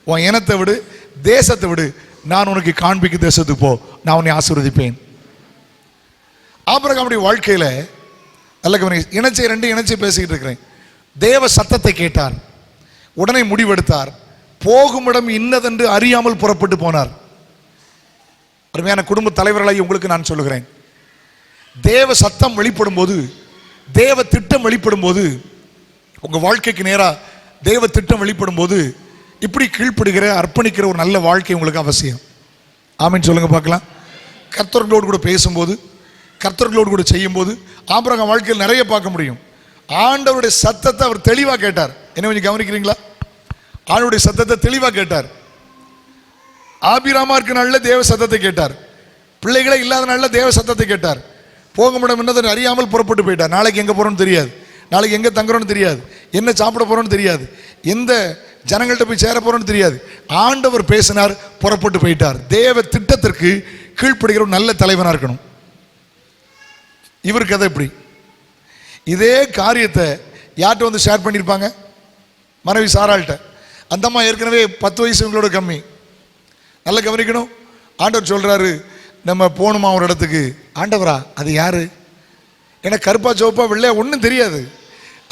உன் இனத்தை விடு, தேசத்தை விடு, நான் உனக்கு காண்பிக்க தேசத்துக்கு போ, நான் உன்னை ஆசீர்வதிப்பேன். ஆபிரகாமுடைய வாழ்க்கையில நல்ல கவனிங்க, இணைச்சி பேசிக்கிட்டு இருக்கிறேன். தேவ சத்தத்தை கேட்டார், உடனே முடிவெடுத்தார், போகுமிடம் இன்னதென்று அறியாமல் புறப்பட்டு போனார். அருமையான குடும்ப தலைவர்களை உங்களுக்கு நான் சொல்லுகிறேன், தேவ சத்தம் வெளிப்படும் போது, தேவ திட்டம் வெளிப்படும் போது, உங்க வாழ்க்கைக்கு நேரா தேவ திட்டம் வெளிப்படும் போது இப்படி கீழ்ப்படுகிற அர்ப்பணிக்கிற ஒரு நல்ல வாழ்க்கை உங்களுக்கு அவசியம். ஆமென் சொல்லுங்க பார்க்கலாம். கர்த்தர்களோடு கூட பேசும்போது, கர்த்தர்களோடு கூட செய்யும் போது ஆபிரகாம் வாழ்க்கையில் நிறைய பார்க்க முடியும். ஆண்டவருடைய சத்தத்தை அவர் தெளிவாக கேட்டார். என்ன கொஞ்சம் கவனிக்கிறீங்களா? ஆண்டவருடைய சத்தத்தை தெளிவாக கேட்டார். ஆபிராமா இருக்க நாளில் தேவ சத்தத்தை கேட்டார். பிள்ளைகளே இல்லாத நாளில் தேவ சத்தத்தை கேட்டார். போக முடியும் என்னதை அறியாமல் புறப்பட்டு போயிட்டார். நாளைக்கு எங்கே போகிறோன்னு தெரியாது, நாளைக்கு எங்கே தங்குறோன்னு தெரியாது, என்ன சாப்பிட போகிறோன்னு தெரியாது, எந்த ஜனங்கள்கிட்ட போய் சேர போகிறோன்னு தெரியாது. ஆண்டவர் பேசினார், புறப்பட்டு போயிட்டார். தேவ திட்டத்திற்கு கீழ்ப்படுகிற ஒரு நல்ல தலைவனாக இருக்கணும். இவருக்கு கதை எப்படி? இதே காரியத்தை யார்கிட்ட வந்து ஷேர் பண்ணியிருப்பாங்க? மனைவி சாராள்கிட்ட. அந்த அம்மா ஏற்கனவே 10 வயசு இவங்களோட கம்மி. நல்லா கவனிக்கணும். ஆண்டவர் சொல்கிறாரு, நம்ம போகணுமா ஒரு இடத்துக்கு. ஆண்டவரா, அது யாரு? ஏன்னா கருப்பா சோப்பா வெள்ளையா ஒன்றும் தெரியாது.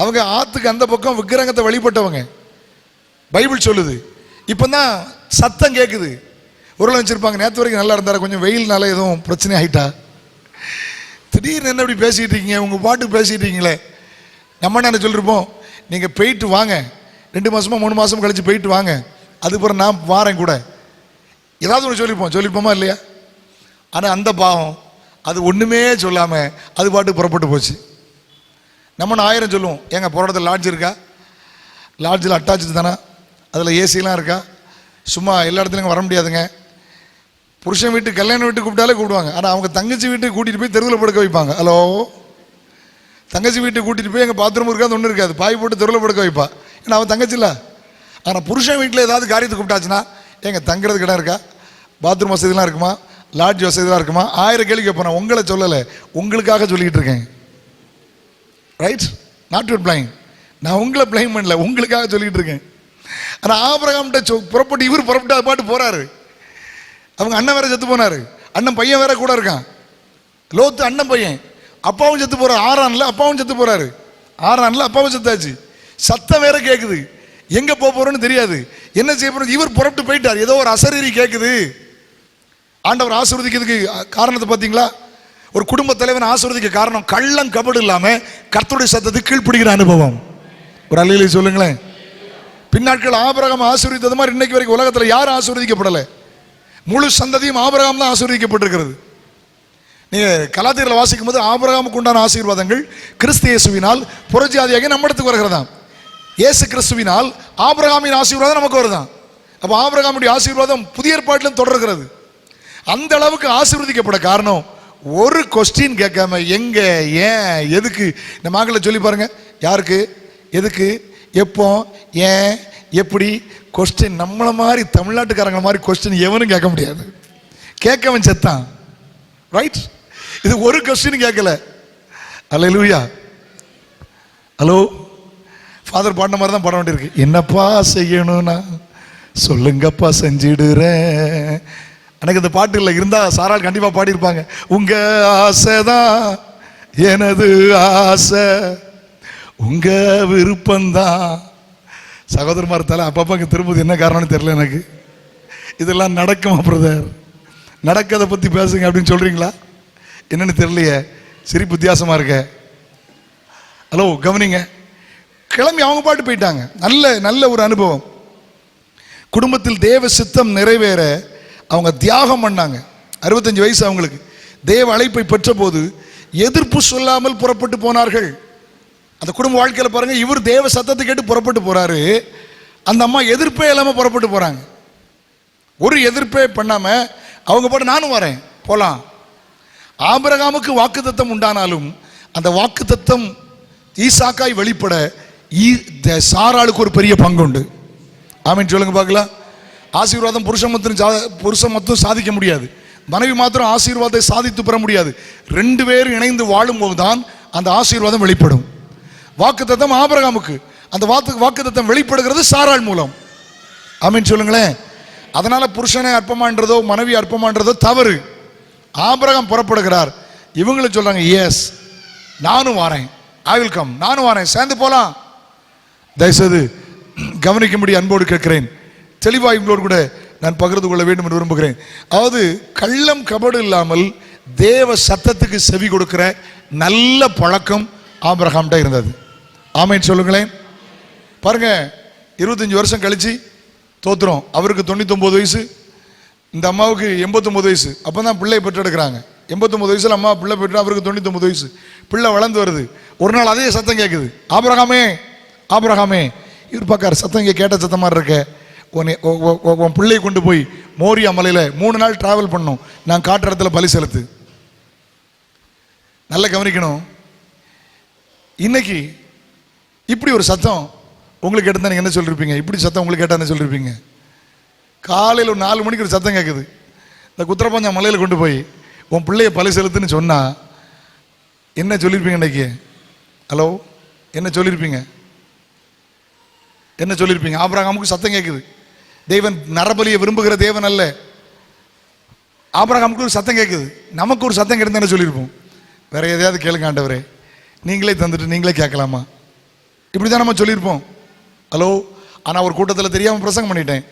அவங்க ஆற்றுக்கு அந்த பக்கம் விக்கிரகத்தை வழிபட்டவங்க. பைபிள் சொல்லுது. இப்போ தான் சத்தம் கேட்குது. உருளை வச்சுருப்பாங்க. நேற்று வரைக்கும் நல்லா இருந்தார், கொஞ்சம் வெயில்னால எதுவும் பிரச்சனை ஆகிட்டா, திடீர்னு என்ன இப்படி பேசிகிட்டு இருக்கீங்க, உங்கள் பாட்டுக்கு பேசிகிட்டு இருக்கீங்களே. நம்ம என்ன சொல்லியிருப்போம், நீங்கள் போயிட்டு வாங்க, 2 மாதமோ 3 மாதம் கழித்து போயிட்டு வாங்க, அதுக்கப்புறம் நான் வாரேன் கூட, ஏதாவது ஒன்று சொல்லியிருப்போமா இல்லையா? ஆனால் அந்த பாவம் அது ஒன்றுமே சொல்லாமல் அது பாட்டுக்கு புறப்பட்டு போச்சு. நம்ம 1000 சொல்லுவோம். ஏங்க போகிற இடத்துல லாட்ஜ் இருக்கா? லாட்ஜில் அட்டாச்சு தானே, அதில் ஏசிலாம் இருக்கா? சும்மா எல்லா இடத்துலையும் வர முடியாதுங்க. புருஷன் வீட்டுக்கு கல்யாண வீட்டுக்கு கூப்பிட்டாலே கூப்பிடுவாங்க. ஆனால் அவங்க தங்கச்சி வீட்டுக்கு கூட்டிகிட்டு போய் தெருவில் படுக்க வைப்பாங்க. ஹலோ, தங்கச்சி வீட்டுக்கு கூட்டிகிட்டு போய் எங்கள் பாத்ரூம் இருக்காது, ஒன்றும் இருக்காது, பாய் போட்டு தெருவில் படுக்க வைப்பா. ஏன்னா அவன் தங்கச்சி இல்லை. ஆனால் புருஷன் வீட்டில் ஏதாவது காரியத்தை கூப்பிட்டாச்சுன்னா, எங்க தங்குறதுக்கு இடம் இருக்கா, பாத்ரூம் வசதிலாம் இருக்குமா, லாட்ஜ் வசதிலாம் இருக்குமா, 1000 கேள்வி கேட்பேன். நான் உங்களை சொல்லலை, உங்களுக்காக சொல்லிக்கிட்டு இருக்கேன். Right, not your blame. நான் உங்களை பிளைம் பண்ணல, உங்களுக்காக சொல்லிக்கிட்டு இருக்கேன். ஆனால் ஆபிரகாம்கிட்ட புறப்பட்டு இவர் புறப்பட்டு அது பாட்டு போகிறாரு. அவங்க அண்ணன் வேற செத்து போனார், அண்ணன் பையன் வேற கூட இருக்கான். லோத்து அண்ணன் பையன், அப்பாவும் செத்து போறாரு. ஆறான்ல அப்பாவும் செத்து போறாரு. ஆறான்ல அப்பாவும் செத்தாச்சு. சத்தம் வேற கேட்குது. எங்க போறோன்னு தெரியாது, என்ன செய்ய போறோம். இவர் புறப்பட்டு போயிட்டார். ஏதோ ஒரு அசரீரி கேட்குது. ஆண்டவர் ஆசீர்வதிக்கிறதுக்கு காரணத்தை பார்த்தீங்களா? ஒரு குடும்ப தலைவன் ஆசீர்வதிக்க காரணம் கள்ளம் கபடு இல்லாம கர்த்தருடைய சத்தத்துக்கு கீழ்ப்படுகிற அனுபவம். ஒரு அல்லேலூயா சொல்லுங்களேன். பின்னாட்கள் ஆபிரகாம் ஆசீர்வதித்தது மாதிரி இன்னைக்கு வரைக்கும் உலகத்தில் யாரும் ஆசீர்வதிக்கப்படலை. முழு சந்ததியும் ஆபிரகாம் தான் ஆசீர்வதிக்கப்பட்டிருக்கிறது. நீங்கள் கலாத்தியரில் வாசிக்கும் போது ஆபிரகாமுக்கு உண்டான ஆசீர்வாதங்கள் கிறிஸ்து இயேசுவினால் புறஜாதியாகி நம்ம இடத்துக்கு வருகிறதாம். இயேசு கிறிஸ்துவினால் ஆபிரகாமின் ஆசீர்வாதம் நமக்கு வருதான். அப்போ ஆபிரகாமுடைய ஆசீர்வாதம் புதிய ஏற்பாட்டிலும் தொடர்கிறது. அந்த அளவுக்கு ஆசீர்வதிக்கப்பட காரணம் ஒரு கொஸ்டின் கேட்காம எங்க, ஏன், எதுக்கு. இந்த மகளை சொல்லி பாருங்க, யாருக்கு, எதுக்கு, எப்போ, ஏன், எப்படி கொஸ்டின். நம்மளை மாதிரி தமிழ்நாட்டுக்காரங்க மாதிரி கொஸ்டின் எவனும் கேட்க முடியாது. கேட்கவன் செத்தான். ரைட், இது ஒரு கொஸ்டின் கேட்கல. அல்லேலூயா. ஹலோ, ஃபாதர் பாடின மாதிரி தான் பாட வேண்டியிருக்கு. என்னப்பா செய்யணும்னா சொல்லுங்கப்பா செஞ்சிடுறேன். எனக்கு இந்த பாட்டு இல்லை, இருந்தா சாரால் கண்டிப்பா பாடியிருப்பாங்க. உங்க ஆசைதான் எனது ஆசை, உங்க விருப்பம்தான். சகோதரமார் தலை அப்பப்பா திரும்புது, என்ன காரணம்னு தெரியல எனக்கு. இதெல்லாம் நடக்குமா பிரதர்? நடக்கதை பற்றி பேசுங்க அப்படின்னு சொல்கிறீங்களா? என்னன்னு தெரியலையே, சிரிப்பு வித்தியாசமாக இருக்க. ஹலோ கவனிங்க. கிளம்பி அவங்க பாட்டு போயிட்டாங்க. நல்ல ஒரு அனுபவம். குடும்பத்தில் தேவ சித்தம் நிறைவேற அவங்க தியாகம் பண்ணாங்க. 65 வயசு அவங்களுக்கு. தேவ அழைப்பை பெற்ற போது எதிர்ப்பு சொல்லாமல் புறப்பட்டு போனார்கள். அந்த குடும்ப வாழ்க்கையில் பாருங்க, இவர் தேவ சத்தத்தை கேட்டு புறப்பட்டு போறாரு, அந்த அம்மா எதிர்ப்பே இல்லாம புறப்பட்டு போறாங்க. ஒரு எதிர்ப்பே பண்ணாம அவங்க பாட்டு நானும் வரேன் போலாம். ஆபிரகாமுக்கு வாக்குத்தத்தம் உண்டானாலும் அந்த வாக்குத்தத்தம் ஈசாக்காய் வெளிப்பட சாராளுக்கு ஒரு பெரிய பங்கு உண்டு. ஆமீன் சொல்லுங்க பார்க்கலாம். ஆசீர்வாதம் புருஷன் மட்டும் சாதிக்க முடியாது, மனைவி மாத்திரம் ஆசீர்வாதத்தை சாதித்து பெற முடியாது. 2 பேரும் இணைந்து வாழும் போதுதான் அந்த ஆசீர்வாதம் வெளிப்படும். வாக்குத்தத்தம் ஆபிரகாமுக்கு, அந்த வாக்குத்தத்தம் வெளிப்படுகிறது சாராள் மூலம். ஆமீன் சொல்லுங்களேன். அதனால புருஷனை அற்பமான்றதோ மனைவி அற்பமான்றதோ தவறு. ஆபிரகாம் புறப்படுகிறார். இவங்களும் சொல்றாங்க, எஸ் நானும் வரேன், ஐ வில் கம், நானும் வரேன், சேர்ந்து போலாம். தயவுசெய்து கவனிக்கும்படி அன்போடு கேட்கிறேன். தெளிவாக இவங்களோடு கூட நான் பகிர்ந்து கொள்ள வேண்டும் என்று விரும்புகிறேன். அதாவது கள்ளம் கபடு இல்லாமல் தேவ சத்தத்துக்கு செவி கொடுக்கிற நல்ல பழக்கம் ஆபிரகாம்கிட்ட இருந்தது. ஆமேன் சொல்லுங்களேன். பாருங்க, 25 வருஷம் கழிச்சு தோத்துறோம். அவருக்கு 99 வயசு, இந்த அம்மாவுக்கு 89 வயசு. அப்போ தான் பிள்ளை பெற்றெடுக்கிறாங்க. 89 வயசுல அம்மா பிள்ளை பெற்று, அவருக்கு 99 வயசு. பிள்ளை வளர்ந்து வருது. ஒரு நாள் அதே சத்தம் கேட்குது, ஆபிரகாமே ஆபிரகாமே. இவர் பார்க்காரு, சத்தம் இங்கே கேட்ட சத்தமாக இருக்க, உன் பிள்ளையை கொண்டு போய் மோரியா மலையில் 3 நாள் டிராவல் பண்ணோம். நான் காட்டுற இடத்துல பலி செலுத்து. நல்லா கவனிக்கணும். இன்னைக்கு இப்படி ஒரு சத்தம் உங்களுக்கு கேட்டால் நீங்கள் என்ன சொல்லியிருப்பீங்க? இப்படி சத்தம் உங்களுக்கு கேட்டால் என்ன சொல்லியிருப்பீங்க? காலையில் ஒரு 4 மணிக்கு ஒரு சத்தம் கேட்குது. இந்த குத்திரப்பஞ்சா மலையில் கொண்டு போய் உன் பிள்ளைய பலி செலுத்துன்னு சொன்னால் என்ன சொல்லியிருப்பீங்க? இன்னைக்கு ஹலோ என்ன சொல்லியிருப்பீங்க? என்ன சொல்லியிருப்பீங்க? ஆபிரகாமுக்கு சத்தம் கேட்குது. தேவன் நரபலியை விரும்புகிற தேவன் அல்ல. ஆபிரகாமுக்கு ஒரு சத்தம் கேட்குது. நமக்கு ஒரு சத்தம் கேட்டு என்ன சொல்லியிருப்போம்? வேற எதையாவது கேளுங்க ஆண்டவரே, நீங்களே தந்துட்டு நீங்களே கேட்கலாமா? இப்படி தான் நம்ம சொல்லியிருப்போம். ஹலோ. ஆனால் ஒரு கூட்டத்தில் தெரியாமல் பிரசங்கம் பண்ணிட்டேன்.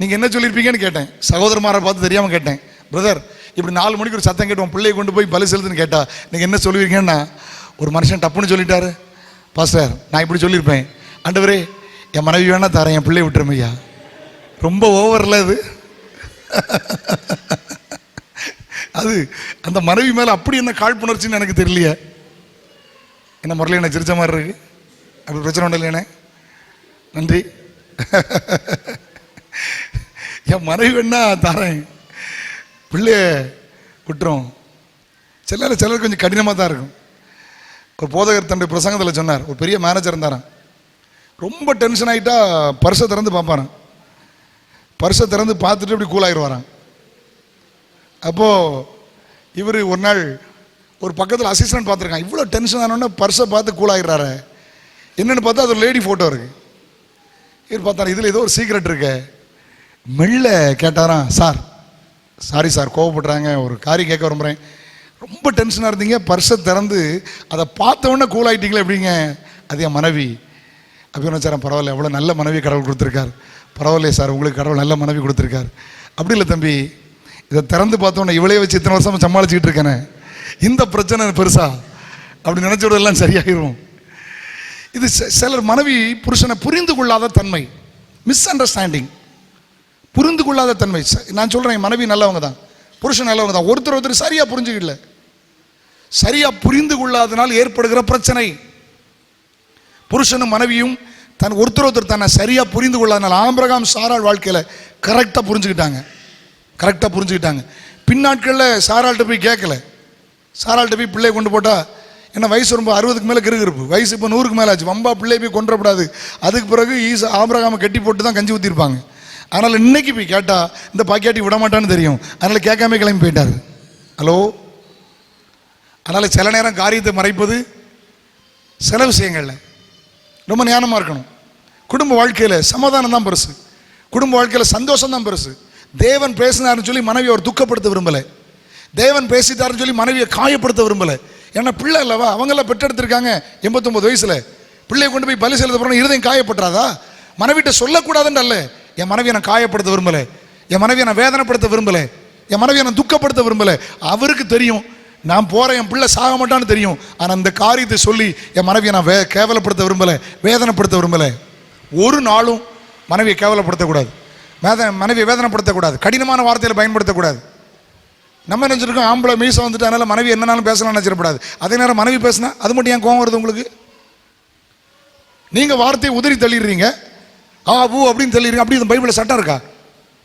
நீங்கள் என்ன சொல்லியிருப்பீங்கன்னு கேட்டேன். சகோதரமாரை பார்த்து தெரியாமல் கேட்டேன். பிரதர், இப்படி 4 மணிக்கு ஒரு சத்தம் கேட்டோம், பிள்ளையை கொண்டு போய் பலி செலுத்துன்னு கேட்டா நீங்கள் என்ன சொல்லுவீங்கன்னா, ஒரு மனுஷன் டப்புன்னு சொல்லிட்டாரு, பாஸ்டர் நான் இப்படி சொல்லியிருப்பேன், ஆண்டவரே என் மனைவி வேணா தரேன், என் பிள்ளையை விட்டுருமையா. ரொம்ப ஓவரில் அது. அது அந்த மனைவி மேலே அப்படி என்ன காழ்ப்புணர்ச்சின்னு எனக்கு தெரியலையே. என்ன முறையில் என்ன சிரிச்ச மாதிரி இருக்கு. அப்படி பிரச்சனை ஒன்றும் இல்லையானே, நன்றி. என் மனைவி வேணா தரேன், பிள்ளைய விட்டுரும். சிலர் கொஞ்சம் கடினமாக தான் இருக்கும். ஒரு போதகர் தன்னுடைய பிரசங்கத்தில் சொன்னார், ஒரு பெரிய மேனேஜர் இருந்தாரான். ரொம்ப டென்ஷன் ஆகிட்டா பர்ஸை திறந்து பார்ப்பாரான். பர்ஸை திறந்து பார்த்துட்டு இப்படி கூலாகிடுவாரான். அப்போது இவர் ஒரு நாள் ஒரு பக்கத்தில் அசிஸ்டன்ட் பார்த்துருக்கான். இவ்வளோ டென்ஷன் ஆனோடனே பர்ஸை பார்த்து கூலாகிடுறாரு. என்னென்னு பார்த்தா அது ஒரு லேடி ஃபோட்டோ இருக்குது. இவர் பார்த்தாரு, இதில் ஏதோ ஒரு சீக்ரெட் இருக்கு. மெல்ல கேட்டாராம், சார் சாரி சார் கோவப்படுறாங்க, ஒரு காரியம் கேட்க விரும்புகிறேன். ரொம்ப டென்ஷனாக இருந்தீங்க, பர்ஸை திறந்து அதை பார்த்த உடனே கூல் ஆகிட்டீங்களே எப்படிங்க? அது என் மனைவி. அப்படின்னு சார், பரவாயில்ல, எவ்வளோ நல்ல மனைவி கடவுள் கொடுத்துருக்கார். பரவாயில்லையே சார், உங்களுக்கு கடவுள் நல்ல மனைவி கொடுத்துருக்கார். அப்படி இல்லை தம்பி, இதை திறந்து பார்த்தோன்னே இவளே வச்சு இத்தனை வருஷம் சமாளிச்சுக்கிட்டு இருக்கேனே, இந்த பிரச்சனை பெருசா அப்படி நினச்சோடெல்லாம் சரியாகிடும். இது சிலர் மனைவி புருஷனை புரிந்து கொள்ளாத தன்மை, மிஸ் அண்டர்ஸ்டாண்டிங், புரிந்து கொள்ளாத தன்மை. நான் சொல்கிறேன், மனைவி நல்லவங்க தான், புருஷன் நல்லவங்க தான், ஒருத்தர் சரியாக புரிஞ்சுக்கல. சரியாக புரிந்து கொள்ளாதனால் ஏற்படுகிற பிரச்சனை. புருஷனும் மனைவியும் ஒருத்தர் தன்னை சரியாக புரிந்து கொள்ளாதனால ஆபிரகாம் சாராள் வாழ்க்கையில் கரெக்டாக புரிஞ்சுக்கிட்டாங்க. பின்னாட்களில் சாராள்கிட்ட போய் கேட்கல. சாராள்கிட்ட போய் பிள்ளையை கொண்டு போட்டால் என்ன வயசு ரொம்ப 60க்கு மேலே கிருகிருப்பு, வயசு இப்போ 100க்கு மேலே ஆச்சு, வம்பா பிள்ளையை போய் கொண்டுடக்கூடாது. அதுக்கு பிறகு ஆபிரகாமை கட்டி போட்டு தான் கஞ்சி ஊற்றிருப்பாங்க. அதனால் இன்னைக்கு போய் கேட்டால் இந்த பாக்கியாட்டி விட மாட்டான்னு தெரியும். அதனால் கேட்காம கிளம்பி போயிட்டார். ஹலோ. அதனால் சில நேரம் காரியத்தை மறைப்பது சில விஷயங்கள்ல ரொம்ப ஞானமாக இருக்கணும். குடும்ப வாழ்க்கையில் சமாதானம் தான் பெருசு, குடும்ப வாழ்க்கையில் சந்தோஷம் தான் பெருசு. தேவன் பேசினார்னு சொல்லி மனைவியை அவர் துக்கப்படுத்த விரும்பலை. தேவன் பேசிட்டாருன்னு சொல்லி மனைவியை காயப்படுத்த விரும்பலை. ஏன்னா பிள்ளை அல்லவா, அவங்கெல்லாம் பெற்றெடுத்திருக்காங்க 89 வயசில். பிள்ளையை கொண்டு போய் பலி செலுத்த போகிறோம், இருதயம் காயப்பட்டுறாதா? மனைவிட்ட சொல்லக்கூடாதுன்னு அல்ல, என் மனைவியை நான் காயப்படுத்த விரும்பலை, என் மனைவியை நான் வேதனைப்படுத்த விரும்பலை, என் மனைவியை நான் துக்கப்படுத்த விரும்பலை. அவருக்கு தெரியும் நான் போகிறேன், என் பிள்ளை சாக மாட்டான்னு தெரியும். ஆனால் அந்த காரியத்தை சொல்லி என் மனைவியை நான் கேவலப்படுத்த விரும்பலை, வேதனைப்படுத்த விரும்பலை. ஒரு நாளும் மனைவியை கேவலப்படுத்தக்கூடாது, மனைவியை வேதனைப்படுத்தக்கூடாது, கடினமான வார்த்தையில் பயன்படுத்தக்கூடாது. நம்ம நினச்சிருக்கோம் ஆம்பளை மீசம் வந்துட்டு அதனால் மனைவி என்னன்னாலும் பேசலாம்னு நினச்சிடக்கூடாது. அதே நேரம் மனைவி பேசினா அது மட்டும் ஏன் கோவம் வருது உங்களுக்கு? நீங்கள் வார்த்தையை உதறி தள்ளிடுறீங்க, ஊ அப்படின்னு தள்ளிடுறீங்க. அப்படி இந்த பைபிளில் சட்டம் இருக்கா?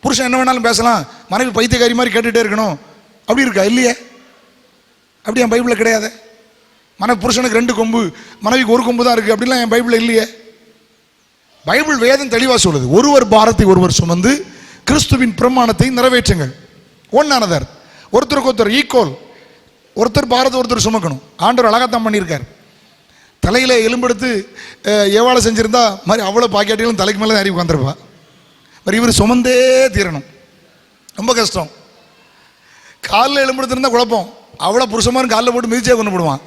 புருஷன் என்ன வேணாலும் பேசலாம், மனைவி பைத்தியக்காரி மாதிரி கேட்டுகிட்டே இருக்கணும் அப்படி இருக்கா? இல்லையே, அப்படி என் பைபிளில் கிடையாது. புருஷனுக்கு 2 கொம்பு, மனைவிக்கு 1 கொம்பு தான் இருக்குது அப்படிலாம் என் பைபிளில் இல்லையே. பைபிள் வேதம் தெளிவாக சொல்லுது, ஒருவர் பாரத்தை ஒருவர் சுமந்து கிறிஸ்துவின் பிரமாணத்தை நிறைவேற்றுங்கள். ஒன்னானதர், ஒருத்தருக்கு ஒருத்தர் ஈக்குவல், ஒருத்தர் பாரத்தை ஒருத்தர் சுமக்கணும். ஆண்டவர் அழகாத்தான் பண்ணியிருக்கார். தலையில் எலும்பெடுத்து எவ்வளோ செஞ்சுருந்தா மாதிரி அவ்வளோ பாக்கெட்டிலும் தலைக்கு மேலே அறிவு உட்காந்துருப்பா. மாதிரி இவர் சுமந்தே தீரணும், ரொம்ப கஷ்டம். காலில் எலும்பெடுத்துருந்தா குழப்பம், அவ்வளோ புருஷமாக காலில் போட்டு மிதிச்சே கொண்டு போடுவான்.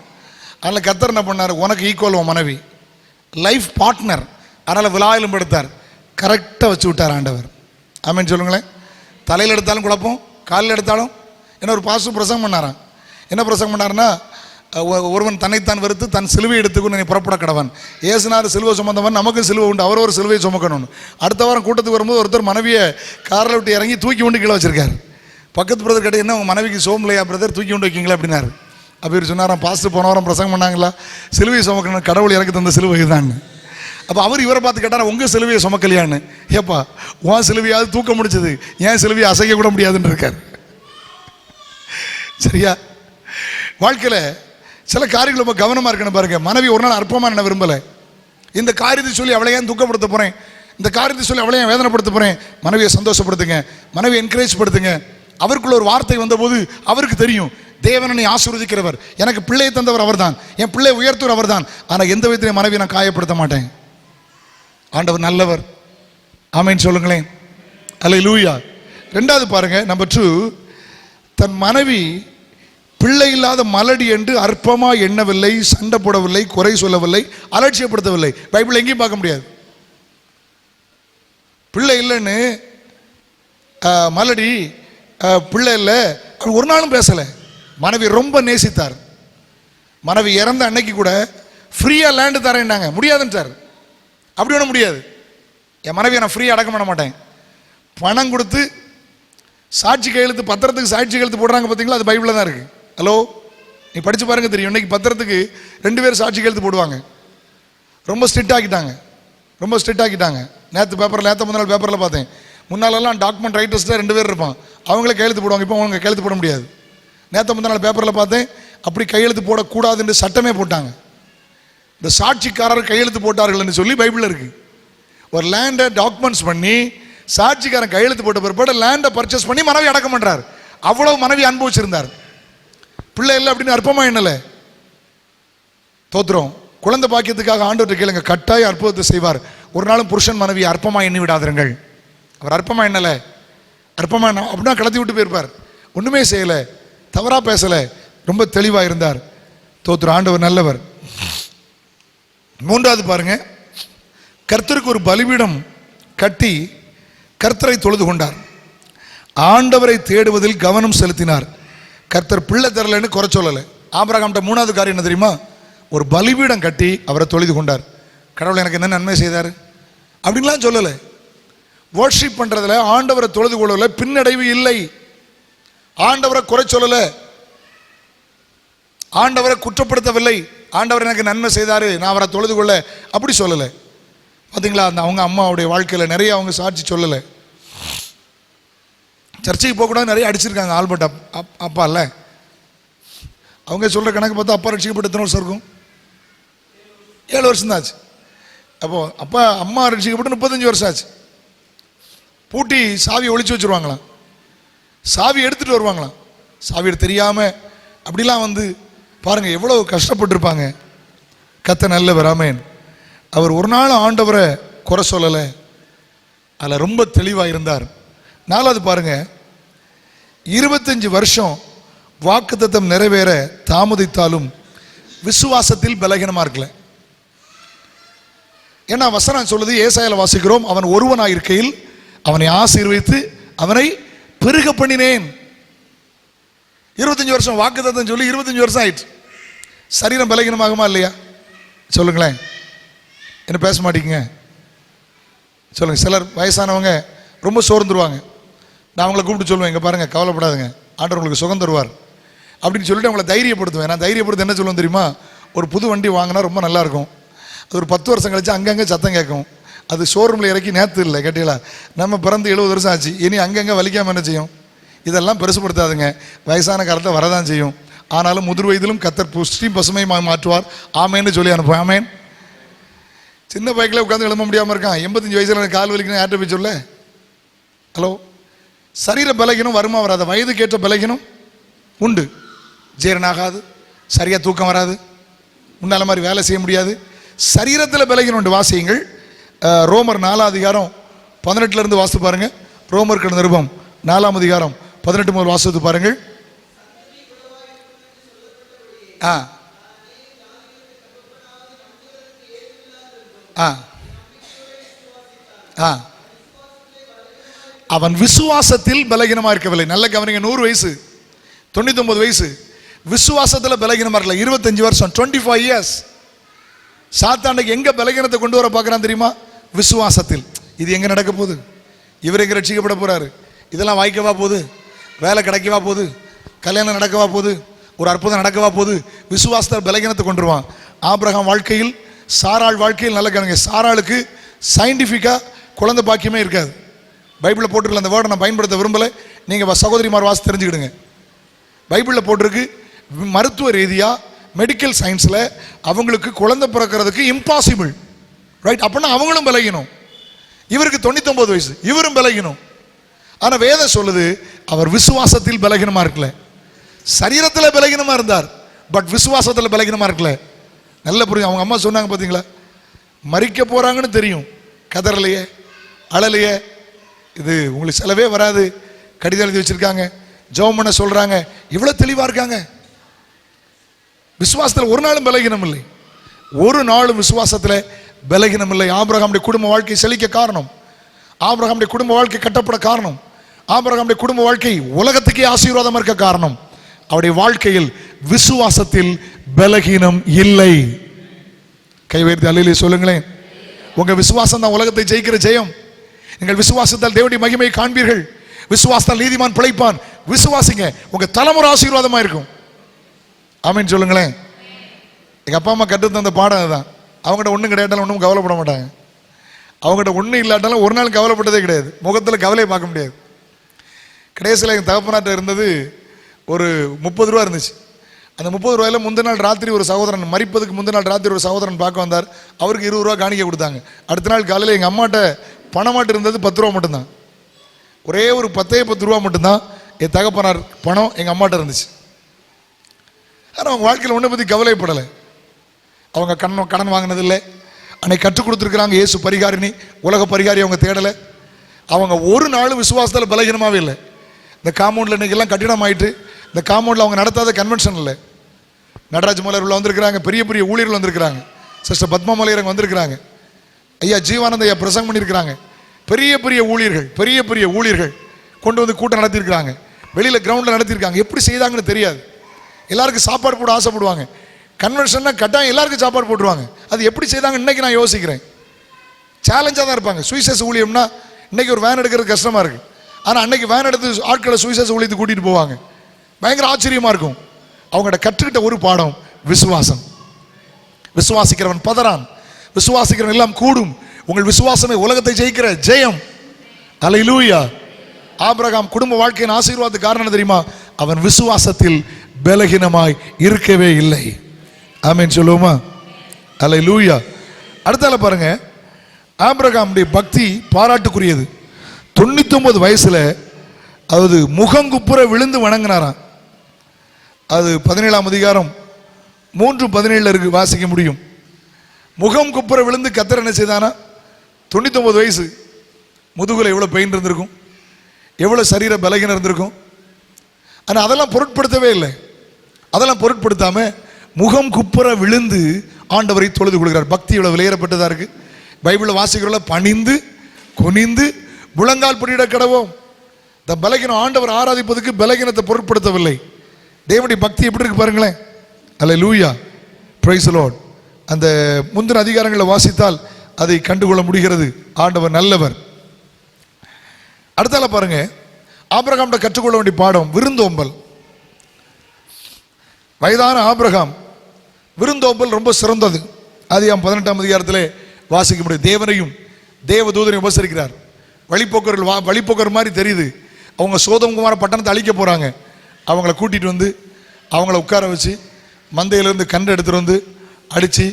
அதனால் கர்த்தர் என்ன பண்ணார், உனக்கு ஈக்குவல் உன் மனைவி, லைஃப் பார்ட்னர். அதனால் விழா எலும்பெடுத்தார், கரெக்டாக வச்சு விட்டார் ஆண்டவர். ஆமேன்னு சொல்லுங்களேன். தலையில் எடுத்தாலும் குழப்பம், காலில் எடுத்தாலும். என்ன ஒரு பாஸ்டர் பிரசங்கம் பண்ணாரான். என்ன பிரசங்கம் பண்ணாருன்னா, ஒருவன் தன்னைத்தான் வெறுத்து தன் சிலுவை எடுத்துக்கொண்டு நீ புறப்பட கடவன். ஏசுனார் சிலுவை சுமந்தவன், நமக்கு சிலுவை உண்டு, அவர் ஒரு சிலுவையை சுமக்கணும்னு. அடுத்த வாரம் கூட்டத்துக்கு வரும்போது ஒருத்தர் மனைவியை காரில் விட்டு இறங்கி தூக்கி கொண்டு கீழே வச்சிருக்காரு. பக்கத்து பிரதர் கிட்ட, என்ன உங்கள் மனைவிக்கு சோம்பலையா பிரதர், தூக்கி கொண்டு வைக்கிங்களா அப்படின்னாரு. அப்போ இவர் சொன்னாராம், பாஸ்டர் போன வாரம் பிரசங்கம் பண்ணாங்களா, சிலுவை சுமக்கணும், கடவுள் எனக்கு தந்த சிலுவை தான். அப்போ அவர் இவரை பார்த்து கேட்டார், உங்கள் சிலுவையை சுமக்கலையான்னு. ஏப்பா, உன் சிலுவையாவது தூக்க முடிச்சது, ஏன் சிலுவையை அசைக்க கூட முடியாதுன்னு இருக்கார். சரியா? வாழ்க்கையில் சில காரியங்கள் ரொம்ப கவனமாக இருக்கணும். பாருங்க, மனைவி ஒரு நாள் அற்பமாக என்ன விரும்பலை, இந்த காரியத்தை சொல்லி அவளை ஏன் துக்கப்படுத்த போகிறேன், இந்த காரியத்தை சொல்லி அவளை ஏன் வேதனைப்படுத்த போகிறேன். மனைவியை சந்தோஷப்படுத்துங்க, மனைவியை என்கரேஜ் படுத்துங்க. அவருக்குள்ள ஒரு வார்த்தை வந்தபோது அவருக்கு தெரியும், தேவனை ஆசீர்வதிக்கிறவர், எனக்கு பிள்ளையை தந்தவர் அவர் தான், என் பிள்ளை உயர்த்துவர் அவர் தான். ஆனால் எந்த விதத்திலையும் மனைவியை நான் காயப்படுத்த மாட்டேன். ஆண்டவர் நல்லவர். ஆமென் சொல்லுங்களேன். அல்லேலூயா. ரெண்டாவது பாருங்க, நம்பர் 2, தன் மனைவி பிள்ளை இல்லாத மலடி என்று அற்பமா எண்ணவில்லை, சண்டை போடவில்லை, குறை சொல்லவில்லை, அலட்சியப்படுத்தவில்லை. பைபிள் எங்கேயும் பார்க்க முடியாது. பிள்ளை இல்லைன்னு மலடி பிள்ளை இல்லை ஒரு நாளும் பேசலை. மனைவி ரொம்ப நேசித்தார். மனைவி இறந்த அன்னைக்கு கூட ஃப்ரீயா லேண்டு தரேன்னாங்க, முடியாதுன்னு. அப்படி ஒன்றும் முடியாது. என் மனைவியை நான் ஃப்ரீயாக அடக்கம் பண்ண மாட்டேன். பணம் கொடுத்து சாட்சி கையெழுத்து, பத்திரத்துக்கு சாட்சி கையெழுத்து போடுறாங்க பார்த்தீங்களா, அது பைபிளில் தான் இருக்குது. ஹலோ, நீ படித்து பாருங்க தெரியும். இன்னைக்கு பத்திரத்துக்கு 2 பேர் சாட்சி கையெழுத்து போடுவாங்க. ரொம்ப ஸ்ட்ரிக்ட் ஆக்கிட்டாங்க, ரொம்ப ஸ்ட்ரிக்ட் ஆக்கிட்டாங்க. நேற்று முந்தின நாள் பேப்பரில் பார்த்தேன். முன்னாலெல்லாம் டாக்குமெண்ட் ரைட்டர்ஸில் 2 பேர் இருப்பான், அவங்களே கையெழுத்து போடுவாங்க. இப்போ அவங்க கையெழுத்து போட முடியாது. நேற்று முந்தின நாள் பேப்பரில் பார்த்தேன், அப்படி கையெழுத்து போடக்கூடாதுன்னு சட்டமே போட்டாங்க. இந்த சாட்சிக்காரர் கையெழுத்து போட்டார்கள் சொல்லி பைபிளில் இருக்கு. ஒரு லேண்டை டாக்குமெண்ட்ஸ் பண்ணி சாட்சிக்காரன் கையெழுத்து போட்ட பிற்பாடு லேண்டை பர்ச்சேஸ் பண்ணி மனைவி அடக்கம் பண்றார். அவ்வளவு மனைவி அனுபவிச்சிருந்தார். பிள்ளை இல்லை அப்படின்னு அற்பமா எண்ணல. தோத்திரம். குழந்தை பாக்கியத்துக்காக ஆண்டவர்கிட்ட கேளுங்க, கட்டாய அற்புதத்தை செய்வார். ஒரு நாளும் புருஷன் மனைவி அற்பமா எண்ணி விடாதீர்கள். அவர் அற்பமா எண்ணல, அற்பமா அப்படின்னா கடத்தி விட்டு போயிருப்பார். ஒண்ணுமே செய்யல, தவறா பேசல, ரொம்ப தெளிவா இருந்தார். தோத்திரம். ஆண்டவர் நல்லவர். மூன்றாவது பாருங்க, கர்த்தருக்கு ஒரு பலிபீடம் கட்டி கர்த்தரை தொழுது கொண்டார். ஆண்டவரை தேடுவதில் கவனம் செலுத்தினார். கர்த்தர் பிள்ளை தரலன்னு குறை சொல்லலை. ஆபிரகாம்கிட்ட 3வது காரியம் என்ன தெரியுமா? ஒரு பலிபீடம் கட்டி அவரை தொழுது கொண்டார். கடவுள் எனக்கு என்ன நன்மை செய்தார் அப்படின்லாம் சொல்லலை. வர்ஷிப் பண்றதுல, ஆண்டவரை தொழுது கொள்ளல பின்னடைவு இல்லை. ஆண்டவரை குறை சொல்லலை, ஆண்டவரை குற்றப்படுத்தவில்லை. ஆண்டவர் எனக்கு நன்மை செய்தாரு, நான் அவரை தொழுது கொள்ள அப்படி சொல்லலை. பார்த்தீங்களா, அந்த அவங்க அம்மாவுடைய வாழ்க்கையில் நிறைய அவங்க சாட்சி சொல்லலை. சர்ச்சைக்கு போகக்கூடாது நிறைய அடிச்சிருக்காங்க. ஆல்பர்ட் அப்பா இல்லை, அவங்க சொல்கிற கணக்கு பார்த்தா அப்பா ரட்சிக்கப்பட்டு எத்தனை வருஷம் இருக்கும்? 7 வருஷம் தான் ஆச்சு. அப்போ அப்பா அம்மா ரட்சிக்கப்பட்டு 35 வருஷம் ஆச்சு. பூட்டி சாவியை ஒழிச்சு வச்சுருவாங்களாம், சாவி எடுத்துகிட்டு வருவாங்களாம். சாவி எடுத்து தெரியாமல் அப்படிலாம் வந்து பாருங்க எவ்வளோ கஷ்டப்பட்டுருப்பாங்க. கர்த்தர் நல்லவர். ஆமென். அவர் ஒரு நாள் ஆண்டவரை குறை சொல்லலை, அதில் ரொம்ப தெளிவாக இருந்தார். 4வது பாருங்க, 25 வருஷம் வாக்குத்தத்தம் நிறைவேற தாமதித்தாலும் விசுவாசத்தில் பலகீனமா இருக்கல. ஏன்னா வசனம் சொல்லுது, ஏசாயால வாசிக்கிறோம், அவன் ஒருவனாயிருக்கையில் அவனை ஆசீர்வதித்து அவனை பெருக பண்ணினேன். 25 வருஷம் வாக்குத்தத்தம் சொல்லி 25 வருஷம் ஆயிடுச்சு. சரீரம் பலகீனமாகுமா இல்லையா? சொல்லுங்களேன். என்ன பேச மாட்டீங்க? சொல்லுங்க. சிலர் வயசானவங்க ரொம்ப சோர்ந்துருவாங்க. நான் அவங்கள கூப்பிட்டு சொல்லுவேன், இங்கே பாருங்க, கவலைப்படாதுங்க, ஆண்டவர் உங்களுக்கு சுகம் தருவார் அப்படின்னு சொல்லிட்டு அவங்கள தைரியப்படுத்துவேன். நான் தைரியப்படுத்த என்ன சொல்லுவேன் தெரியுமா? ஒரு புது வண்டி வாங்கினா ரொம்ப நல்லா இருக்கும். அது ஒரு 10 வருஷம் கழிச்சு அங்கங்கே சத்தம் கேட்கும். அது ஷோரூமில் இறக்கி நேற்று இல்லை கேட்டீங்களா, நம்ம பிறந்து 70 வருஷம் ஆச்சு, இனி அங்கங்கே வலிக்காமல் என்ன செய்யும்? இதெல்லாம் பெருசுப்படுத்தாதுங்க, வயசான காலத்தில் வரதான் செய்யும். ஆனாலும் முதிர் வயதிலும் கர்த்தர் புஷ்டி பசுமை மாற்றுவார். ஆமேன்னு சொல்லி அனுப்புவேன். ஆமேன். சின்ன பைக்கில் உட்காந்து எழும்ப முடியாமல் இருக்கான், 85 வயசில் எனக்கு கால் வலிக்கணும், யார்கிட்ட போய் சொல்ல? ஹலோ. சரீர பலகீனம் வருமா வராத? வயதுக்கேற்ற பலகீனம் உண்டு. ஜீரணாகாது, சரியாக தூக்கம் வராது, முன்னால மாதிரி வேலை செய்ய முடியாது. சரீரத்தில் பலகீனம் உண்டு. வாசியுங்கள், ரோமர் 4ஆம் அதிகாரம் 18 வாசித்து பாருங்க. ரோமர் நிருபம் 4ஆம் அதிகாரம் 18 முதல் வாசித்து பாருங்கள். அவன் விசுவாசத்தில் பலகீனமா இருக்கவில்லை. நல்ல கவனிங்க. 100 வயசு 99 வயசு விசுவாசத்தில் பலகீனமா இருக்கல. 25 வருஷம் 25 இயர்ஸ். சாத்தானுக்கு எங்க பலகீனத்தை கொண்டு வர பார்க்கறான் தெரியுமா? விசுவாசத்தில். இது எங்க நடக்க போகுது? இவர் எங்க ரட்சிக்கப்பட போறாரு? இதெல்லாம் வாய்க்கவா போகுது? வேலை கிடைக்கவா போகுது? கல்யாணம் நடக்கவா போகுது? ஒரு அற்புதம் நடக்கவா போகுது? விசுவாசத்தில் பலகீனத்தை கொண்டுருவான். ஆபிரகாம் வாழ்க்கையில் சாராள் வாழ்க்கையில் நல்ல கணக்கு. சாராளுக்கு சயின்டிஃபிக்காக குழந்தை பாக்கியமே இருக்காது. பைபிளில் போட்டிருக்கல அந்த வேர்டை நான் பயன்படுத்த விரும்பலை. நீங்கள் சகோதரிமார் வாசி தெரிஞ்சுக்கிடுங்க. பைபிளில் போட்டிருக்கு மருத்துவ ரீதியாக மெடிக்கல் சயின்ஸில் அவங்களுக்கு குழந்தை பிறக்கிறதுக்கு இம்பாசிபிள், ரைட்? அப்படின்னா அவங்களும் விலகினோம். இவருக்கு 99 வயசு, இவரும் விலகினோம். ஆனால் வேதம் சொல்லுது அவர் விசுவாசத்தில் பலகீனமா இருக்கல, சரீரத்தில் பலகீனமா இருந்தார், பட் விசுவாசத்தில் பலகீனமா இருக்கல. நல்ல புரியும். அவங்க அம்மா சொன்னாங்க பார்த்தீங்களா, மறிக்க போறாங்கன்னு தெரியும், கதறலையே அழலையே, இது உங்களுக்கு செலவே வராது, கடிதம் எழுதி வச்சிருக்காங்க, ஜெபம் பண்ண சொல்றாங்க, இவ்வளவு தெளிவா இருக்காங்க. விசுவாசத்தில் ஒரு நாளும் பலகீனம் இல்லை, ஒரு நாளும் விசுவாசத்தில் பலகீனம் இல்லை. ஆபிரகாமுடைய குடும்ப வாழ்க்கை செழிக்க காரணம், ஆபிரகாமுடைய குடும்ப வாழ்க்கை கட்டப்பட காரணம், ஆபிரகாமுடைய குடும்ப வாழ்க்கை உலகத்துக்கே ஆசீர்வாதம் இருக்க காரணம், அவருடைய வாழ்க்கையில் விசுவாசத்தில் பலகீனம் இல்லை. கை உயர்த்தி அல்லேலூயா சொல்லுங்களேன். உங்க விசுவாசம் தான் உலகத்தை ஜெயிக்கிற ஜெயம். நீங்கள் விசுவாசத்தால் தேவனுடைய மகிமையை காண்பீர்கள், விசுவாசத்தால் நீதிமான் பிழைப்பான். விசுவாசிங்க, உங்க தலைமுறை ஆசீர்வாதமா இருக்கும். ஆமீன் சொல்லுங்களேன். எங்க அப்பா அம்மா கற்று தந்த பாடம் அதுதான். அவங்ககிட்ட ஒன்றும் கிடையாட்டாலும் ஒன்றும் கவலைப்பட மாட்டாங்க. அவங்ககிட்ட ஒன்றும் இல்லாட்டாலும் ஒரு நாள் கவலைப்பட்டதே கிடையாது, முகத்தில் கவலையை பார்க்க முடியாது. கடைசியில் எங்கள் தகப்பனாட்ட இருந்தது ஒரு 30 ரூபா இருந்துச்சு. அந்த 30 ரூபாயில் முந்தின நாள் ராத்திரி ஒரு சகோதரன், மரிப்பதுக்கு முந்தின நாள் ராத்திரி ஒரு சகோதரன் பார்க்க வந்தார். அவருக்கு 20 ரூபா காணிக்க கொடுத்தாங்க. அடுத்த நாள் காலையில் எங்கள் அம்மாட்ட பணமாட்டு இருந்தது 10 ரூபா மட்டும்தான். ஒரே ஒரு 10 ரூபா மட்டும்தான் என் தகப்பனார் பணம் எங்கள் அம்மாட்ட இருந்துச்சு. ஆனால் அவங்க வாழ்க்கையில் ஒன்றை பற்றி கவலைப்படலை. அவங்க கடன் வாங்கினதில்லை, அன்னைக்கு கற்றுக் கொடுத்துருக்குறாங்க இயேசு பரிகாரினி, உலக பரிகாரி அவங்க தேடலை. அவங்க ஒரு நாள் விசுவாசத்தில் பலகீனமாகவே இல்லை. இந்த காம்பவுண்டில் இன்றைக்கெல்லாம் கட்டிடம் ஆகிட்டு, இந்த காம்பவுண்டில் அவங்க நடத்தாத கன்வென்ஷன் இல்லை. நடராஜ் மலர் உள்ள வந்திருக்கிறாங்க, பெரிய பெரிய ஊழியர்கள் வந்திருக்கிறாங்க, சிஸ்டர் பத்மா மலையரங்க வந்திருக்கிறாங்க, ஐயா ஜீவானந்த ஐயா பிரசங்கம் பண்ணியிருக்கிறாங்க. பெரிய பெரிய ஊழியர்கள், பெரிய பெரிய ஊழியர்கள் கொண்டு வந்து கூட்டம் நடத்தியிருக்கிறாங்க, வெளியில் கிரவுண்டில் நடத்தியிருக்காங்க. எப்படி செய்தாங்கன்னு தெரியாது. எல்லாருக்கும் சாப்பாடு போட ஆசைப்படுவாங்க. கன்வென்ஷன்னா கட்டாயம் எல்லாருக்கும் சாப்பாடு போட்டுருவாங்க. அது எப்படி செய்தாங்க இன்னைக்கு நான் யோசிக்கிறேன். சேலஞ்சாக தான் இருப்பாங்க. சுவிசேஷ ஊழியம்னா இன்னைக்கு ஒரு வேன் எடுக்கிறது கஷ்டமாக இருக்குது, ஆனால் அன்னைக்கு வேன் எடுத்து ஆட்களை சுவிசேஷ ஊழியத்துக்கு கூட்டிகிட்டு போவாங்க. பயங்கர ஆச்சரியமாக இருக்கும். அவங்கள்ட்ட கற்றுக்கிட்ட ஒரு பாடம் விசுவாசம். விசுவாசிக்கிறவன் பதறான், விசுவாசிக்கிறவன் எல்லாம் கூடும். உங்கள் விசுவாசமே உலகத்தை ஜெயிக்கிற ஜெயம். அல்லேலூயா. ஆபிரகாம் குடும்ப வாழ்க்கையின் ஆசீர்வாதத்துக்கு காரணம் தெரியுமா? அவன் விசுவாசத்தில் பலகீனமாய் இருக்கவே இல்லை. ஆமென் சொல்லுவோமா? அல்லேலூயா. அடுத்தால பாருங்க, ஆபிரகாமுடைய பக்தி பாராட்டுக்குரியது. 99 வயசுல அதாவது முகங்குப்புற விழுந்து வணங்கினாராம். அது 17ஆம் அதிகாரம் 3:17 இருக்கு, வாசிக்க முடியும். முகம் குப்புற விழுந்து கத்தர் என்ன செய்தானா? 99 வயசு, முதுகுல எவ்வளவு பெயின் இருந்திருக்கும், எவ்வளவு சரீர பலகீனம் இருந்திருக்கும். ஆனால் அதெல்லாம் பொருட்படுத்தவே இல்லை. அதெல்லாம் பொருட்படுத்தாம முகம் குப்புற விழுந்து ஆண்டவரை தொழுது கொள்கிறார். பக்தி இவ்வளவு விலையேறப்பட்டதா இருக்கு. பைபிளில் வாசிக்கிறவங்கள பணிந்து குனிந்து முழங்கால் படியிட கடவோம். இந்த பலகீனம் ஆண்டவர் ஆராதிப்பதுக்கு பலகீனத்தை பொருட்படுத்தவில்லை. தேவனுடைய பக்தி எப்படி இருக்கு பாருங்களேன். அல்லேலூயா, பிரைஸ் தி லார்ட். அந்த முந்தின அதிகாரங்களை வாசித்தால் அதை கண்டுகொள்ள முடிகிறது. ஆண்டவர் நல்லவர். அடுத்தால பாருங்க, ஆபிரகாம்கிட்ட கற்றுக்கொள்ள வேண்டிய பாடம் விருந்தோம்பல். வயதான ஆபிரகாம் விருந்தோம்பல் ரொம்ப சிறந்தது. ஆதியாகமம் 18ஆம் அதிகாரத்திலே வாசிக்க முடியும். தேவனையும் தேவதூதனையும் உபசரிக்கிறார். வழிப்போக்கர் மாதிரி தெரியுது. அவங்க சோதம் குமார பட்டணத்தை அழிக்க போறாங்க. அவங்கள கூட்டிட்டு வந்து அவங்கள உட்கார வச்சு மந்தையிலிருந்து கன்று எடுத்துட்டு வந்து அடிச்சு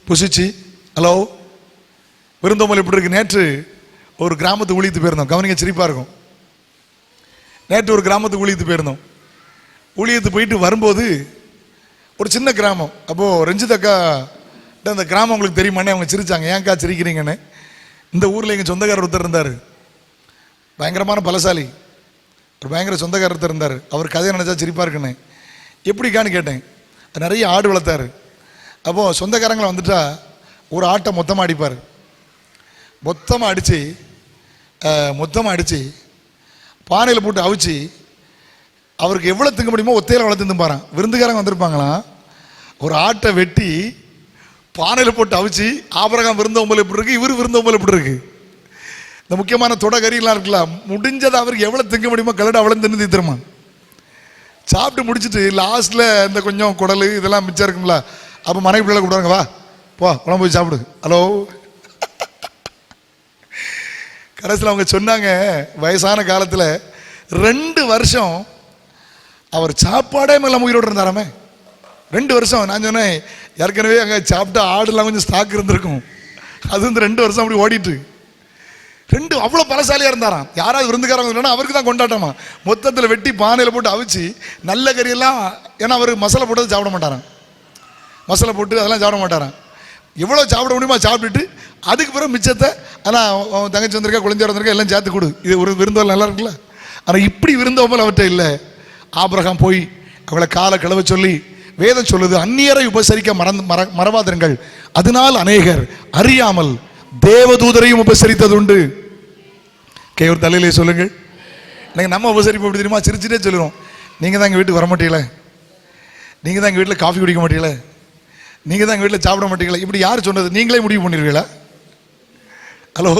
புசிச்சு. ஹலோ, விருந்தோம்பல் எப்படி இருக்கு? நேற்று ஒரு கிராமத்துக்கு ஊழியத்து போயிருந்தோம். கவனிங்க, சிரிப்பா இருக்கும். நேற்று ஒரு கிராமத்துக்கு ஊழியத்து போயிருந்தோம். ஊழியத்து போயிட்டு வரும்போது ஒரு சின்ன கிராமம். அப்போது ரஞ்சிதக்கா அந்த கிராமம் உங்களுக்கு தெரியுமானே, அவங்க சிரிச்சாங்க. ஏன்க்கா சிரிக்கிறீங்கன்னு. இந்த ஊரில் எங்கள் சொந்தக்காரர் ஒருத்தர் இருந்தார், பயங்கரமான பலசாலி, ஒரு பயங்கர சொந்தக்காரர் ஒருத்தர் இருந்தார். அவர் கதையை நினச்சா சிரிப்பாக இருக்குன்னு. எப்படிக்கான்னு கேட்டேன். நிறைய ஆடு வளர்த்தாரு. அப்போது சொந்தக்காரங்களை வந்துட்டா ஒரு ஆட்டை மொத்தமாக அடிப்பார். மொத்தமாக அடித்து பானையில் போட்டு அவிச்சு அவருக்கு எவ்வளோ திங்க முடியுமோ ஒத்தையில் வளர்த்து தின்பாரான். விருந்துக்காரங்க வந்திருப்பாங்களாம். ஒரு ஆட்டை வெட்டி பானையில் போட்டு அவிச்சு, ஆபிரகாம் விருந்தோம்பல் எப்படி இருக்கு, இவர் விருந்தோம்பல் எப்படி இருக்கு. இந்த முக்கியமான தொடகரியெல்லாம் இருக்கலாம். முடிஞ்சதை அவருக்கு எவ்வளோ திங்க முடியுமோ கலடு அவ்வளோ தின்னு தீத்துருமா. சாப்பிட்டு முடிச்சுட்டு லாஸ்ட்டில் இந்த கொஞ்சம் குடல் இதெல்லாம் மிச்சம் இருக்குங்களா, அப்போ மனைவி பிள்ளை கூப்பிடுவாங்க, வா போ குழம்பு போய் சாப்பிடு. ஹலோ, கடைசியில் அவங்க சொன்னாங்க, வயசான காலத்தில் 2 வருஷம் அவர் சாப்பாடே மேலே உயிரோடு இருந்தாராமே. 2 வருஷம். நான் சொன்னேன், ஏற்கனவே அங்கே சாப்பிட்டா ஆடுலாம் கொஞ்சம் ஸ்டாக் இருந்திருக்கும், அது வந்து 2 வருஷம் அப்படி ஓடிட்டு. 2 அவ்வளோ பலசாலியாக இருந்தாராம். யாராவது விருந்துக்காரங்க இல்லைன்னா அவருக்கு தான் கொண்டாட்டமா. மொத்தத்தில் வெட்டி பானையில் போட்டு அவிச்சு நல்ல கறியெல்லாம், ஏன்னா அவர் மசாலா போட்டது சாப்பிட மாட்டாராம், மசாலா போட்டு அதெல்லாம் சாப்பிட மாட்டாராம். எவ்வளோ சாப்பிட முடியுமா சாப்பிட்டுட்டு அதுக்கு பிறகு மிச்சத்தை, ஆனால் தங்கச்சி வந்திருக்கா குழந்தைய வந்திருக்கா எல்லாம் சேர்த்து கொடு, இது ஒரு விருந்தோல் நல்லா இருக்குல்ல. ஆனால் இப்படி விருந்தோம்பல் அவர்கிட்ட இல்லை. ஆபிரகாம் போய் அவளை காலை கழுவ சொல்லி, வேதம் சொல்லுது, அந்நியரை உபசரிக்க மறவாதிருங்கள், அதனால் அநேகர் அறியாமல் தேவதூதரையும் உபசரித்தது உண்டு. ஒரு தலையிலே சொல்லுங்கள். நீங்கள் நம்ம உபசரிப்பு எப்படி தெரியுமா? சிரிச்சுட்டே சொல்லுவோம், நீங்கள் தான் எங்கள் வீட்டுக்கு வர மாட்டீங்களே, நீங்கள் தான் எங்கள் வீட்டில் காஃபி குடிக்க மாட்டீங்களே, நீங்கள் தான் எங்கள் வீட்டில் சாப்பிட மாட்டீங்களா. இப்படி யார் சொன்னது? நீங்களே முடிவு பண்ணிடுவீங்களா? ஹலோ,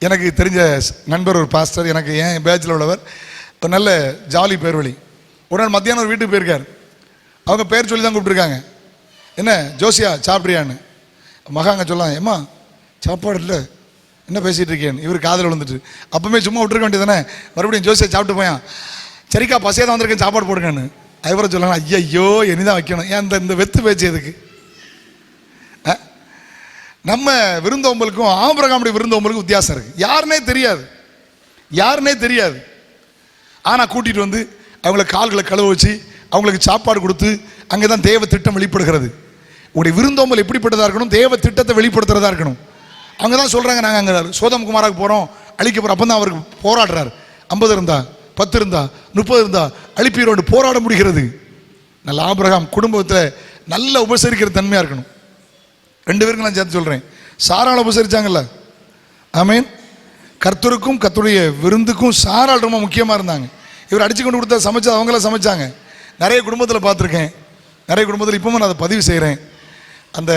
எனக்கு தெரிஞ்ச நண்பர் ஒரு பாஸ்டர், எனக்கு என் பேட்சில் உள்ளவர், ஒரு நல்ல ஜாலி பேர் வழி. ஒரு நாள் மத்தியானம் ஒரு வீட்டுக்கு போயிருக்கார். அவங்க பேர் சொல்லி தான் கூப்பிட்டுருக்காங்க. என்ன ஜோசியா சாப்பிட்றியான்னு. மகாங்க சொல்லலாம், ஏம்மா சாப்பாடு இல்லை, என்ன பேசிகிட்டு இருக்கேன்னு. இவர் காதில் விழுந்துட்டு, அப்பவுமே சும்மா விட்டுருக்க வேண்டியதானே, மறுபடியும் ஜோசியா சாப்பிட்டு போயான். சரிக்கா பசியாக தான் வந்திருக்கேன், சாப்பாடு போடுங்கன்னு. அதுவரை சொல்லலாம், ஐயோ இனிதான் வைக்கணும், ஏன் இந்த வெத்து பேச்சு எதுக்கு? நம்ம விருந்தோம்பலுக்கும் ஆபிரகாமுடைய விருந்தோம்பலுக்கும் வித்தியாசம் இருக்கு. யாருன்னே தெரியாது, யாருன்னே தெரியாது. ஆனால் கூட்டிகிட்டு வந்து அவங்கள கால்களை கழுவ வச்சு அவங்களுக்கு சாப்பாடு கொடுத்து, அங்கே தான் தேவ திட்டம் வெளிப்படுகிறது. உங்களுடைய விருந்தோம்பல் எப்படிப்பட்டதாக இருக்கணும்? தேவ திட்டத்தை வெளிப்படுத்துறதா இருக்கணும். அங்கே தான் சொல்கிறாங்க, நாங்கள் அங்கே சோதம் குமாராக்கு போகிறோம், அழிக்க போகிறோம். அப்போ தான் அவருக்கு போராடுறாரு. 50 இருந்தா, 10 இருந்தா, 30 இருந்தா அழிப்பீரோடு போராட முடிகிறது. நல்ல ஆபிரகாம் குடும்பத்தில் நல்ல உபசரிக்கிற தன்மையாக இருக்கணும். 2 பேருக்கு நான் சேர்த்து சொல்கிறேன். சாராளை உபசரித்தாங்கல்ல, ஆமீன். கர்த்தருக்கும் கர்த்தருடைய விருந்துக்கும் சாராள் ரொம்ப முக்கியமாக இருந்தாங்க. இவர் அடிச்சு கொண்டு கொடுத்தா சமைச்சா அவங்கள சமைச்சாங்க. நிறைய குடும்பத்தில் பார்த்துருக்கேன், நிறைய குடும்பத்தில் இப்பவும் நான் அதை பதிவு செய்கிறேன். அந்த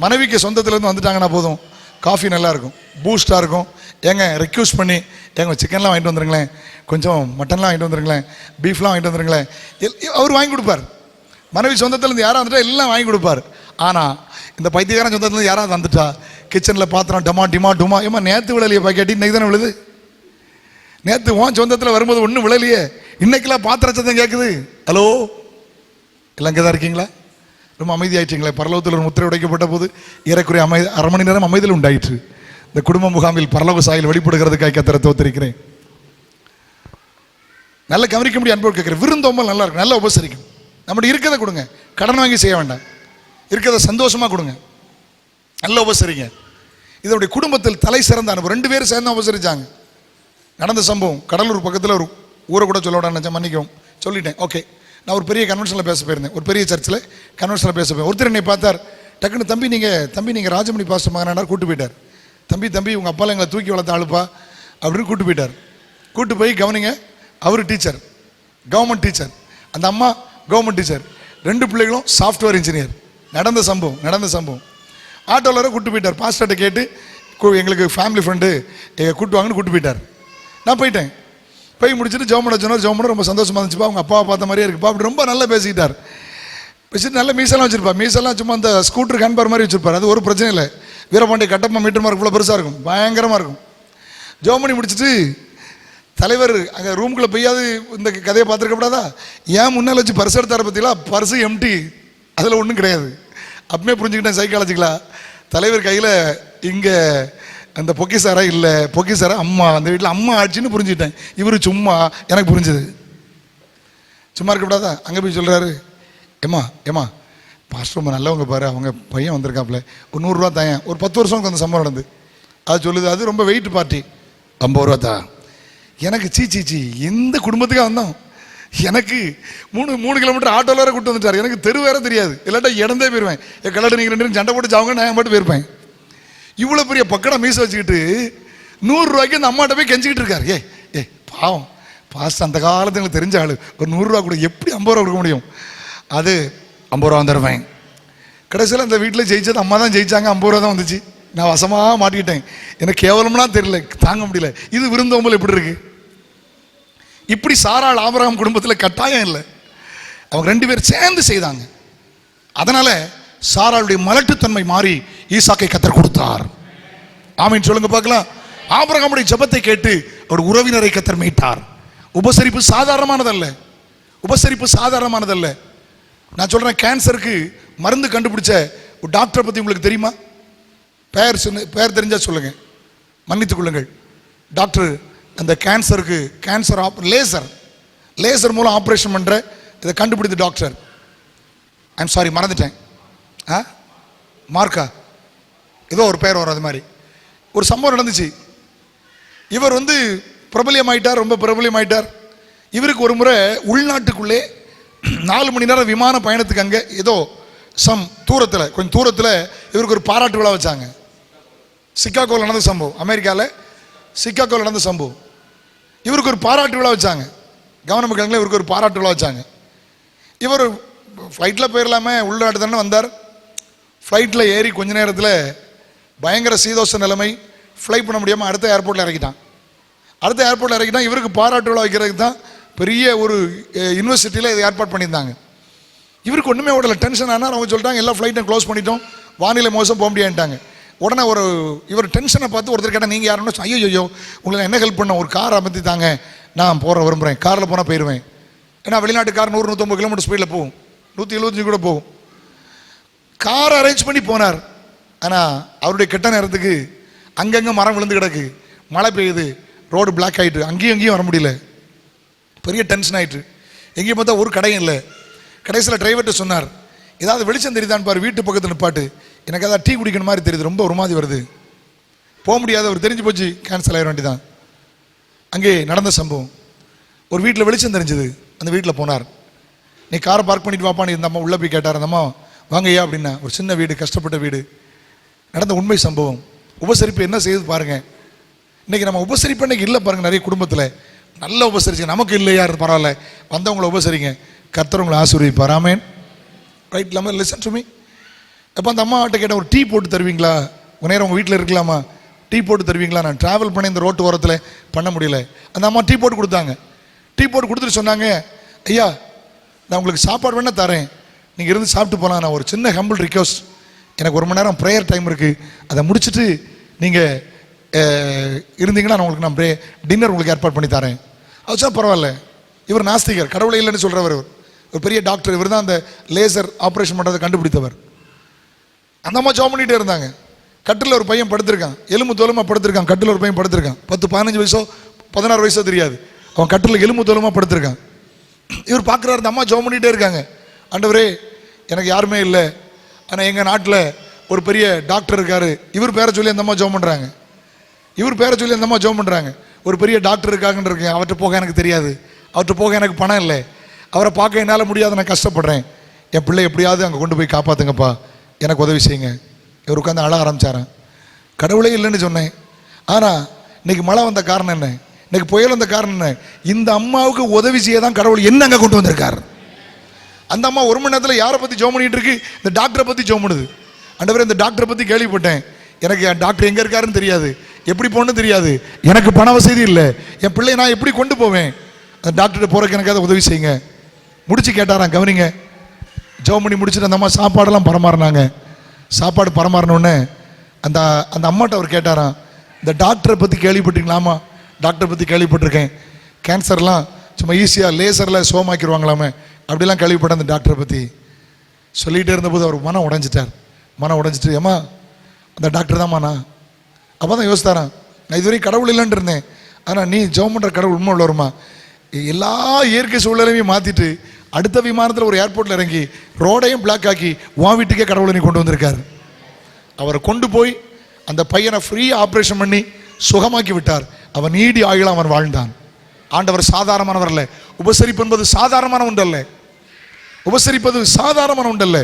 மனைவிக்கு சொந்தத்துலேருந்து வந்துட்டாங்கன்னா போதும், காஃபி நல்லா இருக்கும், பூஸ்டாக இருக்கும். ஏங்க ரெக்யூஸ்ட் பண்ணி, ஏங்க சிக்கன்லாம் வாங்கிட்டு வந்துருங்களேன், கொஞ்சம் மட்டன்லாம் வாங்கிட்டு வந்துருங்களேன், பீஃப்லாம் வாங்கிட்டு வந்துருங்களேன், அவர் வாங்கி கொடுப்பார். மனைவி சொந்தத்துலேருந்து யாராக வந்துட்டா எல்லாம் வாங்கி கொடுப்பார். ஆனால் இந்த பைத்தியக்காரன் சொந்தத்துலேருந்து யாராவது வந்துட்டா கிச்சனில் பாத்திரம் டமா டிமா டுமா, ஏமா நேற்று விழலையே பாக்கெட்டி, இன்னைக்கு தானே விழுது. நேற்று உன் சொந்தத்தில் வரும்போது ஒன்றும் விழலையே, இன்னைக்கெல்லாம் பாத்திர சத்தம் கேட்குது. ஹலோ, எல்லாம் இங்கே தான் இருக்கீங்களா? ரொம்ப அமைதியாயிட்டீங்களே. பரலோகத்தில் ஒரு முத்திரை உடைக்கப்பட்ட போது ஏறக்குறைய அரை மணி நேரம் அமைதியில் உண்டாயிற்று. இந்த குடும்ப முகாமில் பரலோக சாயல் வெளிப்படுகிறதுக்காக கர்த்தரை தோத்திருக்கிறேன். நல்ல கவனிக்க முடியும். அன்போடு கேட்குறேன், விருந்தோம்பல் நல்லா இருக்கும், நல்லா உபசரிக்கும். நம்மளுடைய இருக்கிறத கொடுங்க, கடன் வாங்கி செய்ய வேண்டாம், இருக்கிறத சந்தோஷமாக கொடுங்க, நல்ல உபசரிங்க. இதனுடைய குடும்பத்தில் தலை சிறந்த அனுபவம். 2 பேரும் சேர்ந்து உபசரித்தாங்க. நடந்த சம்பவம் கடலூர் பக்கத்தில் ஒரு ஊரை கூட சொல்ல விட நினச்சேன், மன்னிக்கவும் சொல்லிட்டேன். ஓகே, நான் ஒரு பெரிய கன்வென்ஷனில் பேச போயிருந்தேன், ஒரு பெரிய சர்ச்சில் கன்வென்ஷனில் பேச போயிருந்தேன். ஒருத்தர் என்னை பார்த்தார், டக்குன்னு தம்பி நீங்கள் ராஜமணி பாஸ்டர் மகனார் கூட்டு போயிட்டார். தம்பி உங்கள் அப்பாவில் எங்களை தூக்கி வளர்த்த ஆளுப்பா அப்படின்னு கூட்டு போயிட்டார். கூட்டு போய் கவனிங்க, அவர் டீச்சர், கவர்மெண்ட் டீச்சர், அந்த அம்மா கவர்மெண்ட் டீச்சர், 2 பிள்ளைகளும் சாஃப்ட்வேர் இன்ஜினியர். நடந்த சம்பவம். ஆட்டோவில் வர கூட்டு போயிட்டார். பாஸ்டர்கிட்ட கேட்டு, எங்களுக்கு ஃபேமிலி ஃப்ரெண்டு கூட்டு வாங்கன்னு கூட்டு போயிட்டார். நான் போயிட்டேன். போய் முடிச்சுட்டு ஜோமனை ரொம்ப சந்தோஷமாக இருந்துச்சுப்பா, அவங்க அப்பாவை பார்த்த மாதிரியே இருக்குப்பா அப்படி ரொம்ப நல்லா பேசிக்கிட்டார். பேசிட்டு நல்ல மீசெல்லாம் வச்சுருப்பா. மீசெல்லாம் சும்மா அந்த ஸ்கூட்டர் ஹேண்ட்பார் மாதிரி வச்சுருப்பார், அது ஒரு பிரச்சனை இல்லை. வீரபாண்டி கட்டப்பா மீட்டர் மார்க் இவ்வளோ பெருசாக இருக்கும், பயங்கரமாக இருக்கும். ஜோமணி முடிச்சுட்டு தலைவர் அங்கே ரூம்குள்ளே போய்யாவது இந்த கதையை பார்த்துருக்கப்படாதா? ஏன் முன்னால் வச்சு பர்ஸ் எடுத்தார பற்றிங்களா? பர்ஸு எம்டி, அதில் ஒன்றும் கிடையாது. அப்பமே புரிஞ்சுக்கிட்டேன் சைக்காலஜிக்கலா. தலைவர் கையில் இங்கே அந்த பொக்கிசாரா இல்லை, பொக்கிசாரா அம்மா, அந்த வீட்டில் அம்மா ஆச்சுன்னு புரிஞ்சுக்கிட்டேன். இவர் சும்மா எனக்கு புரிஞ்சுது, சும்மா இருக்கக்கூடாதா? அங்கே போய் சொல்கிறாரு, ஏம்மா பாஸ்டர் ரொம்ப நல்லவங்க பாரு, அவங்க பையன் வந்திருக்காப்புல, ஒரு 100 ரூபா தாயன். ஒரு 10 வருஷம் அந்த சம்பவம் நடந்து. அது சொல்லுது, அது ரொம்ப வெயிட் பார்ட்டி, 50 ரூபா தான். எனக்கு சீ எந்த குடும்பத்துக்காக வந்தோம்? எனக்கு 3 கிலோமீட்டர் ஆட்டோவில் வேறு கூட்டு வந்துட்டார். எனக்கு தெரு வேற தெரியாது, இல்லாட்டா இடந்தே போயிருவேன். கல்லாட்டு நீங்கள் 2 பேரும் சண்டை போட்டு சாவுங்க, நான் மட்டும் போயிருப்பேன். இவ்வளோ பெரிய பக்கடா மீசை வச்சுக்கிட்டு 100 ரூபாய்க்கு அந்த அம்மாட்ட போய் கெஞ்சிக்கிட்டு இருக்காரு. ஏ பாவம் பாஸ்ட் அந்த காலத்தில் எனக்கு தெரிஞ்ச ஆள், ஒரு 100 ரூபா கூட எப்படி 50 ரூபா கொடுக்க முடியும்? அது 50 ரூபா வந்துடுவேன். கடைசியில் அந்த வீட்டில் ஜெயிச்சது அம்மா தான் ஜெயிச்சாங்க, 50 ரூபா தான் வந்துச்சு. நான் வசமாக மாட்டிக்கிட்டேன், எனக்கு கேவலம்லாம் தெரியல, தாங்க முடியல. இது விருந்தோம்பல் எப்படி இருக்கு? இப்படி சாராள் ஆபிரகாம் குடும்பத்தில் கட்டாயம் இல்லை, அவங்க 2 பேர் சேர்ந்து செய்தாங்க. அதனால சாராளுடைய மலட்டுத்தன்மை மாறி ஈசாக்கை கர்த்தர் கொடுத்தார். ஆமீன் சொல்லுங்க பார்க்கலாம். ஆபிரகாமுடைய ஜெபத்தை கேட்டு ஒரு உறவினரை கர்த்தர் மீட்டார். உபசரிப்பு சாதாரணமானதல்ல, உபசரிப்பு சாதாரணமானதல்ல. நான் சொல்றேன், கேன்சருக்கு மருந்து கண்டுபிடிச்ச ஒரு டாக்டரை பத்தி உங்களுக்கு தெரியுமா? பெயர் தெரிஞ்சா சொல்லுங்க, மன்னித்துக் கொள்ளுங்கள். டாக்டர் அந்த கேன்சருக்கு லேசர் மூலம் ஆப்ரேஷன் பண்ற இதை கண்டுபிடித்த டாக்டர். ஐம் சாரி, மறந்துட்டேன். மார்க்கா ஏதோ ஒரு பெயர் வரும். அது மாதிரி ஒரு சம்பவம் நடந்துச்சு. இவர் பிரபலியமாயிட்டார், ரொம்ப பிரபலியமாயிட்டார். இவருக்கு ஒரு முறை உள்நாட்டுக்குள்ளே 4 மணி நேரம் விமான பயணத்துக்கு அங்கே ஏதோ தூரத்தில், கொஞ்சம் தூரத்தில் இவருக்கு ஒரு பாராட்டு விழா வச்சாங்க. சிக்காகோவில் நடந்த சம்பவம், அமெரிக்காவில் சிக்காகோவில் நடந்த சம்பவம். இவருக்கு ஒரு பாராட்டு விழா வச்சாங்க. கவர்மெண்ட் இவருக்கு ஒரு பாராட்டு விழா வச்சாங்க. இவர் ஃப்ளைட்டில் போயிடலாமே, உள்நாட்டு தானே வந்தார். ஃப்ளைட்டில் ஏறி கொஞ்ச நேரத்தில் பயங்கர சீதோஷ நிலைமை, ஃப்ளை பண்ண முடியாமல் அடுத்த ஏர்போர்ட்டில் இறக்கிட்டான். இவருக்கு பாராட்டு விழா வைக்கிறதுக்கு தான் பெரிய ஒரு யூனிவர்சிட்டியில் இதை ஏற்பாடு பண்ணியிருந்தாங்க. இவருக்கு ஒன்றுமே ஓடல, டென்ஷன் ஆனால் அவங்க சொல்லிட்டாங்க எல்லா ஃப்ளைட்டும் க்ளோஸ் பண்ணிட்டோம், வானிலை மோசம் போக முடியாதுட்டாங்க. உடனே இவர் டென்ஷனை பார்த்து ஒருத்தர் கேட்டால் நீங்கள் யாருன்னு, ஐயோ உங்களுக்கு என்ன ஹெல்ப் பண்ண, ஒரு கார் அமைத்தி தாங்க, நான் போகிற விரும்புகிறேன், காரில் போனால் போயிடுவேன். ஏன்னா வெளிநாட்டு கார் 100-150 கிலோமீட்டர் ஸ்பீடில் போகும், 175 கூட போகும். கார் அரேஞ்ச் பண்ணி போனார். ஆனால் அவருடைய கெட்ட நேரத்துக்கு அங்கங்கே மரம் விழுந்து கிடக்கு, மழை பெய்யுது, ரோடு பிளாக் ஆகிட்டு, அங்கேயும் வர முடியல. பெரிய டென்ஷன் ஆகிட்டு. எங்கேயும் பார்த்தா ஒரு கடையும் இல்லை. கடைசியில் டிரைவர்கிட்ட சொன்னார், ஏதாவது வெளிச்சம் தெரியுதான்னு பாரு, வீட்டு பக்கத்தில் நிப்பாட்டு, எனக்கு ஏதாவது டீ குடிக்கணும் மாதிரி தெரியுது, ரொம்ப ஒரு மாதிரி வருது, போக முடியாது. அவர் தெரிஞ்சு போச்சு, கேன்சல் ஆகிட வேண்டியதான். அங்கே நடந்த சம்பவம், ஒரு வீட்டில் வெளிச்சம் தெரிஞ்சுது, அந்த வீட்டில் போனார். நீ காரை பார்க் பண்ணிட்டு வாப்பான்னு இந்த அம்மா உள்ளே போய் கேட்டார். அந்த அம்மா வாங்கய்யா அப்படின்னா, ஒரு சின்ன வீடு, கஷ்டப்பட்ட வீடு. நடந்த உண்மை சம்பவம். உபசரிப்பு என்ன செய்யுது பாருங்க. இன்னைக்கு நம்ம உபசரிப்பு இன்னைக்கு இல்லை பாருங்க. நிறைய குடும்பத்தில் நல்ல உபசரிச்சு, நமக்கு இல்லையா பரவாயில்ல, வந்தவங்களை உபசரிங்க, கர்த்தர் உங்களை ஆசீர்வதிப்பார். ஆமென். ரைட், இல்லாமல் லிசன் டு மீ. அப்போ அந்த அம்மாட்ட கேட்ட, ஒரு டீ போட்டு தருவீங்களா, ஒரு நேரம் உங்கள் வீட்டில் இருக்கலாமா, டீ போட்டு தருவீங்களா? நான் ட்ராவல் பண்ண இந்த ரோட்டு ஓரத்தில் பண்ண முடியல. அந்த அம்மா டீ போட்டு கொடுத்தாங்க. டீ போட்டு கொடுத்துட்டு சொன்னாங்க, ஐயா நான் உங்களுக்கு சாப்பாடு வேணா தரேன், நீங்கள் இருந்து சாப்பிட்டு போகலாம். நான் ஒரு சின்ன ஹம்பிள் ரிக்வஸ்ட், எனக்கு 1 மணி நேரம் ப்ரேயர் டைம் இருக்குது, அதை முடிச்சுட்டு நீங்கள் இருந்தீங்கன்னா நான் டின்னர் உங்களுக்கு ஏற்பாடு பண்ணி தரேன். அதுச்சா பரவாயில்ல. இவர் நாஸ்திகர், கடவுளை இல்லைன்னு சொல்கிறவர். ஒரு பெரிய டாக்டர், இவர் தான் அந்த லேசர் ஆப்ரேஷன் பண்ணுறதை கண்டுபிடித்தவர். அந்த அம்மா ஜாப் பண்ணிகிட்டே இருந்தாங்க. கட்டில் ஒரு பையன் படுத்திருக்கான், எலும்பு தோலுமா படுத்திருக்கான். கட்டில் ஒரு பையன் படுத்திருக்கான், 10-15 வயசோ 16 வயசோ தெரியாது, அவன் கட்டில் எலும்பு தோலுமா படுத்திருக்கான். இவர் பார்க்குறாரு, அந்த அம்மா ஜாப் பண்ணிகிட்டே இருக்காங்க. ஆண்டவரே எனக்கு யாருமே இல்லை, ஆனால் எங்கள் நாட்டில் ஒரு பெரிய டாக்டர் இருக்காரு, இவர் பேரை சொல்லி அந்த அம்மா ஜாப் பண்ணுறாங்க. ஒரு பெரிய டாக்டர் இருக்காங்கன்னு இருக்கேன், அவர்கிட்ட போக எனக்கு தெரியாது, அவர்கிட்ட போக எனக்கு பணம் இல்லை, அவரை பார்க்க என்னால் முடியாது, நான் கஷ்டப்படுறேன், என் பிள்ளை எப்படியாவது அங்கே கொண்டு போய் காப்பாற்றுங்கப்பா, எனக்கு உதவி செய்யுங்க. இவர் உட்காந்து அழ ஆரம்பிச்சாரன். கடவுளே இல்லைன்னு சொன்னேன், ஆனால் இன்னைக்கு மழை வந்த காரணம் என்ன, இன்னைக்கு புயல் வந்த காரணம் என்ன, இந்த அம்மாவுக்கு உதவி செய்ய தான் கடவுள் என்ன அங்கே கொண்டு வந்திருக்கார். அந்த அம்மா 1 மணி நேரத்தில் யாரை பற்றி ஜெபம் பண்ணிட்டு இருக்கு, இந்த டாக்டரை பற்றி ஜெபம் பண்ணுது. ஆண்டவரே இந்த டாக்டரை பற்றி கேள்விப்பட்டேன், எனக்கு என் டாக்டர் எங்கே இருக்காருன்னு தெரியாது, எப்படி போகணும்னு தெரியாது, எனக்கு பண வசதி இல்லை, என் பிள்ளையை நான் எப்படி கொண்டு போவேன், அந்த டாக்டர்கிட்ட போகிறக்கு எனக்கு அதை உதவி செய்யுங்க. முடிச்சு கேட்டாராம், கவனிங்க. ஜெபம் பண்ணி முடிச்சுட்டு அந்த அம்மா சாப்பாடெல்லாம் பரமாறினாங்க. சாப்பாடு பரமாறினோடனே அந்த அந்த அம்மாட்ட அவர் கேட்டாராம், இந்த டாக்டரை பற்றி கேள்விப்பட்டீங்களாமா? டாக்டரை பற்றி கேள்விப்பட்டிருக்கேன், கேன்சர்லாம் சும்மா ஈஸியாக லேசரில் சோமாக்கிடுவாங்களாமே, அப்படிலாம் கேள்விப்பட்ட அந்த டாக்டரை பற்றி சொல்லிகிட்டே இருந்தபோது அவர் மனம் உடைஞ்சிட்டு, ஏம்மா அந்த டாக்டர் தான்மா நான். அப்போ தான் யோசித்தாரான், நான் இதுவரைக்கும் கடவுள் இல்லைன்னு இருந்தேன், ஆனால் நீ ஜெபம் பண்ணுற கடவுள் உண்மை உள்ளவருமா, எல்லா இயற்கை சூழலையும் மாற்றிட்டு அடுத்த விமானத்தில் ஒரு ஏர்போர்ட்டில் இறங்கி ரோடையும் பிளாக் ஆக்கி உன் வீட்டுக்கே கடவுளை நீ கொண்டு வந்திருக்காரு. அவரை கொண்டு போய் அந்த பையனை ஃப்ரீயாக ஆப்ரேஷன் பண்ணி சுகமாக்கி விட்டார். அவன் நீடி ஆயுள் அவன் வாழ்ந்தான். ஆண்டவர் சாதாரணமானவர் அல்ல. உபசரிப்பு என்பது சாதாரணமான ஒன்றல்ல.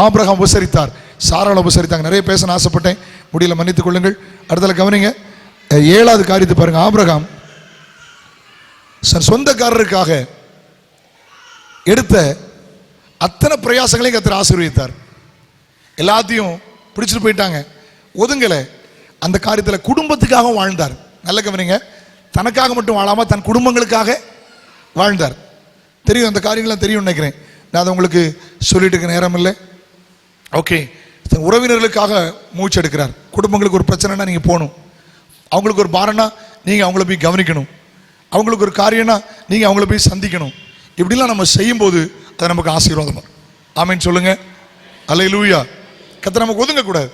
ஆபிரகாம் உபசரித்தார், சாராள் உபசரித்தாங்க. நிறைய பேச ஆசைப்பட்டேன், முடியல, மன்னித்துக் கொள்ளுங்கள். அடுத்தல கவனிங்க, 7வது காரியத்தை பாருங்க. ஆபிரகாம் சொந்தக்காரருக்காக எடுத்த அத்தனை பிரயாசங்களையும் கர்த்தர் ஆசீர்வதித்தார். எல்லாத்தையும் பிடிச்சிட்டு போயிட்டாங்க, ஒதுங்கலை. அந்த காரியத்தில் குடும்பத்துக்காக வாழ்ந்தார். நல்ல கவனிங்க, தனக்காக மட்டும் வாழாமல் தன் குடும்பங்களுக்காக வாழ்ந்தார். தெரியும், அந்த காரியங்கள்லாம் தெரியும் நினைக்கிறேன். நான் அதை உங்களுக்கு சொல்லிட்டு இருக்க நேரம் இல்லை. ஓகே, உறவினர்களுக்காக மூச்சு எடுக்கிறார். குடும்பங்களுக்கு ஒரு பிரச்சனைனா நீங்கள் போகணும், அவங்களுக்கு ஒரு பாரம்னா நீங்கள் அவங்கள போய் கவனிக்கணும், அவங்களுக்கு ஒரு காரியம்னா நீங்கள் அவங்கள போய் சந்திக்கணும். இப்படிலாம் நம்ம செய்யும்போது அது நமக்கு ஆசீர்வாதம். ஆமீன் சொல்லுங்க. அல்லேலூயா. கர்த்தர் நமக்கு ஒதுங்கக்கூடாது.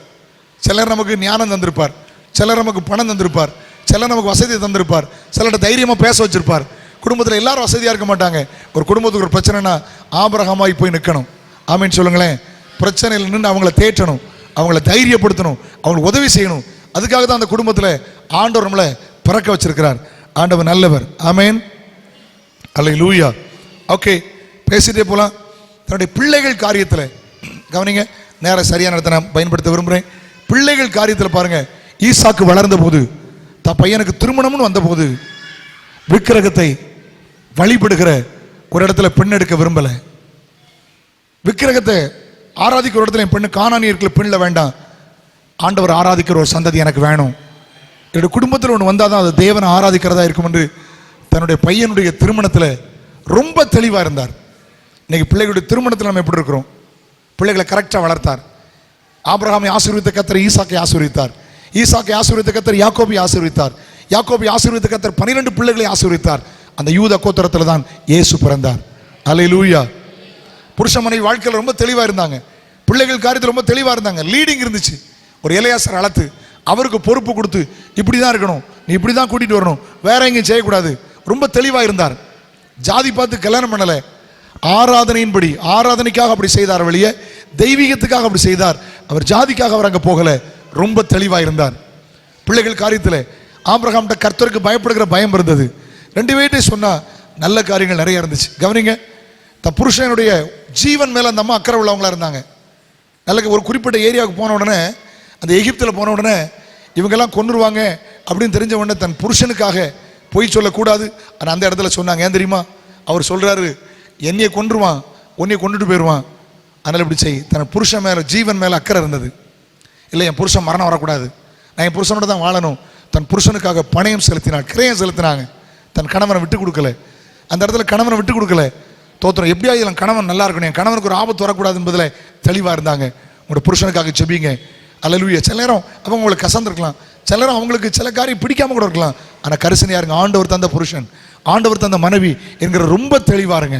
சிலர் நமக்கு ஞானம் தந்திருப்பார், சிலர் நமக்கு பணம் தந்திருப்பார், சிலர் நமக்கு வசதியை தந்திருப்பார், சிலர்கிட்ட தைரியமாக பேச வச்சிருப்பார். குடும்பத்தில் எல்லாரும் வசதியாக இருக்க மாட்டாங்க. ஒரு குடும்பத்துக்கு ஒரு பிரச்சனைனா ஆபிரகாமாய் போய் நிற்கணும். ஆமீன் சொல்லுங்களேன். பிரச்சனையில் நின்று அவங்கள தேற்றணும், அவங்கள தைரியப்படுத்தணும், அவங்களுக்கு உதவி செய்யணும். அதுக்காக தான் அந்த குடும்பத்தில் ஆண்டவர் நம்மளை பிறக்க வச்சிருக்கிறார். ஆண்டவர் நல்லவர். ஆமேன். அல்லேலூயா. ஓகே, பேசிட்டே போகலாம். தன்னுடைய பிள்ளைகள் காரியத்தில் கவனிங்க, நேரம் சரியான இடத்தை நான் பயன்படுத்த விரும்புகிறேன். பிள்ளைகள் காரியத்தில் பாருங்க, ஈசாக்கு வளர்ந்த போது, தன் பையனுக்கு திருமணம்னு வந்தபோது விக்கிரகத்தை வழிபடுகிற ஒரு இடத்துல பெண் எடுக்க விரும்பலை. விக்கிரகத்தை ஆராதிக்கிற இடத்துல என் பெண்ணு கானானியர்களை பெண்ணில் வேண்டாம், ஆண்டவர் ஆராதிக்கிற ஒரு சந்ததி எனக்கு வேணும். என்னுடைய குடும்பத்தில் ஒன்று வந்தால் தான் அது தேவனை ஆராதிக்கிறதா இருக்கும் என்று தன்னுடைய பையனுடைய திருமணத்தில் ரொம்ப தெளிவாக இருந்தார். இன்னைக்கு பிள்ளைகளுடைய திருமணத்தில் நம்ம எப்படி இருக்கிறோம்? பிள்ளைகளை கரெக்டாக வளர்த்தார். ஆபிரகாமை ஆசீர்வதித்த கர்த்தர் ஈசாக்கை ஆசீர்வதித்தார், ஈசாக்கை ஆசீர்வதித்த கர்த்தர் யாக்கோபை ஆசீர்வதித்தார், யாக்கோபை ஆசீர்வதித்த கர்த்தர் 12 பிள்ளைகளை ஆசீர்வதித்தார். அந்த யூத கோத்திரத்தில் தான் இயேசு பிறந்தார். அல்லேலூயா. புருஷ மனைவி வாழ்க்கையில் ரொம்ப தெளிவாக இருந்தாங்க, பிள்ளைகள் காரியத்தில் ரொம்ப தெளிவாக இருந்தாங்க. லீடிங் இருந்துச்சு. ஒரு எலையாசர் அழைத்து அவருக்கு பொறுப்பு கொடுத்து, இப்படி தான் இருக்கணும், நீ இப்படி தான் கூட்டிகிட்டு வரணும், வேற எங்கேயும் செய்யக்கூடாது, ரொம்ப தெளிவாக இருந்தார். ஜாதி பார்த்து கல்யாணம் பண்ணலை, ஆராதனையின்படி ஆராதனைக்காக அப்படி செய்தார், வெளியே தெய்வீகத்துக்காக அப்படி செய்தார். அவர் ஜாதிக்காக அவர் அங்கே போகலை, ரொம்ப தெளிவாக இருந்தார். பிள்ளைகள் காரியத்தில் ஆபிரகாம்கிட்ட கர்த்தருக்கு பயப்படுகிற பயம் இருந்தது. 2 பேர்ட்டே சொன்னால் நல்ல காரியங்கள் நிறைய இருந்துச்சு. கவனிங்க, தன் புருஷனுடைய ஜீவன் மேலே அந்த அம்மா அக்கறை உள்ளவங்களா இருந்தாங்க. நல்ல ஒரு குறிப்பிட்ட ஏரியாவுக்கு போன உடனே, அந்த எகிப்தில் போன உடனே இவங்கெல்லாம் கொன்னுருவாங்க அப்படின்னு தெரிஞ்ச உடனே தன் புருஷனுக்காக பொய் சொல்லக்கூடாது. ஆனால் அந்த இடத்துல சொன்னாங்க. ஏன் தெரியுமா? அவர் சொல்கிறாரு, என்னையை கொன்றுவான், உன்னையை கொண்டுட்டு போயிடுவான், அதனால் இப்படி செய். தன் புருஷன் மேலே ஜீவன் மேலே அக்கறை இருந்தது. இல்லை, என் புருஷன் மரணம் வரக்கூடாது, நான் என் புருஷனோட தான் வாழணும். தன் புருஷனுக்காக பணயம் செலுத்தினாள், கிரயம் செலுத்தினாங்க. தன் கணவனை விட்டு கொடுக்கல. அந்த இடத்துல கணவனை விட்டு கொடுக்கல. தோத்திரம் எப்படியாவது என் கணவன் நல்லா இருக்கணும், என் கணவனுக்கு ஒரு ஆபத்து வரக்கூடாது என்பதில் தெளிவாக இருந்தாங்க. உங்களோட புருஷனுக்காக ஜெபிங்க. அல்லேலூயா. சில நேரம் அவங்க உங்களுக்கு கசந்திருக்கலாம், சில நேரம் அவங்களுக்கு சில காரியம் பிடிக்காம கூட இருக்கலாம். ஆனால் கரிசனையா இருங்க, ஆண்டவர் தந்த புருஷன், ஆண்டவர் தந்த மனைவி என்கிற ரொம்ப தெளிவாக இருங்க.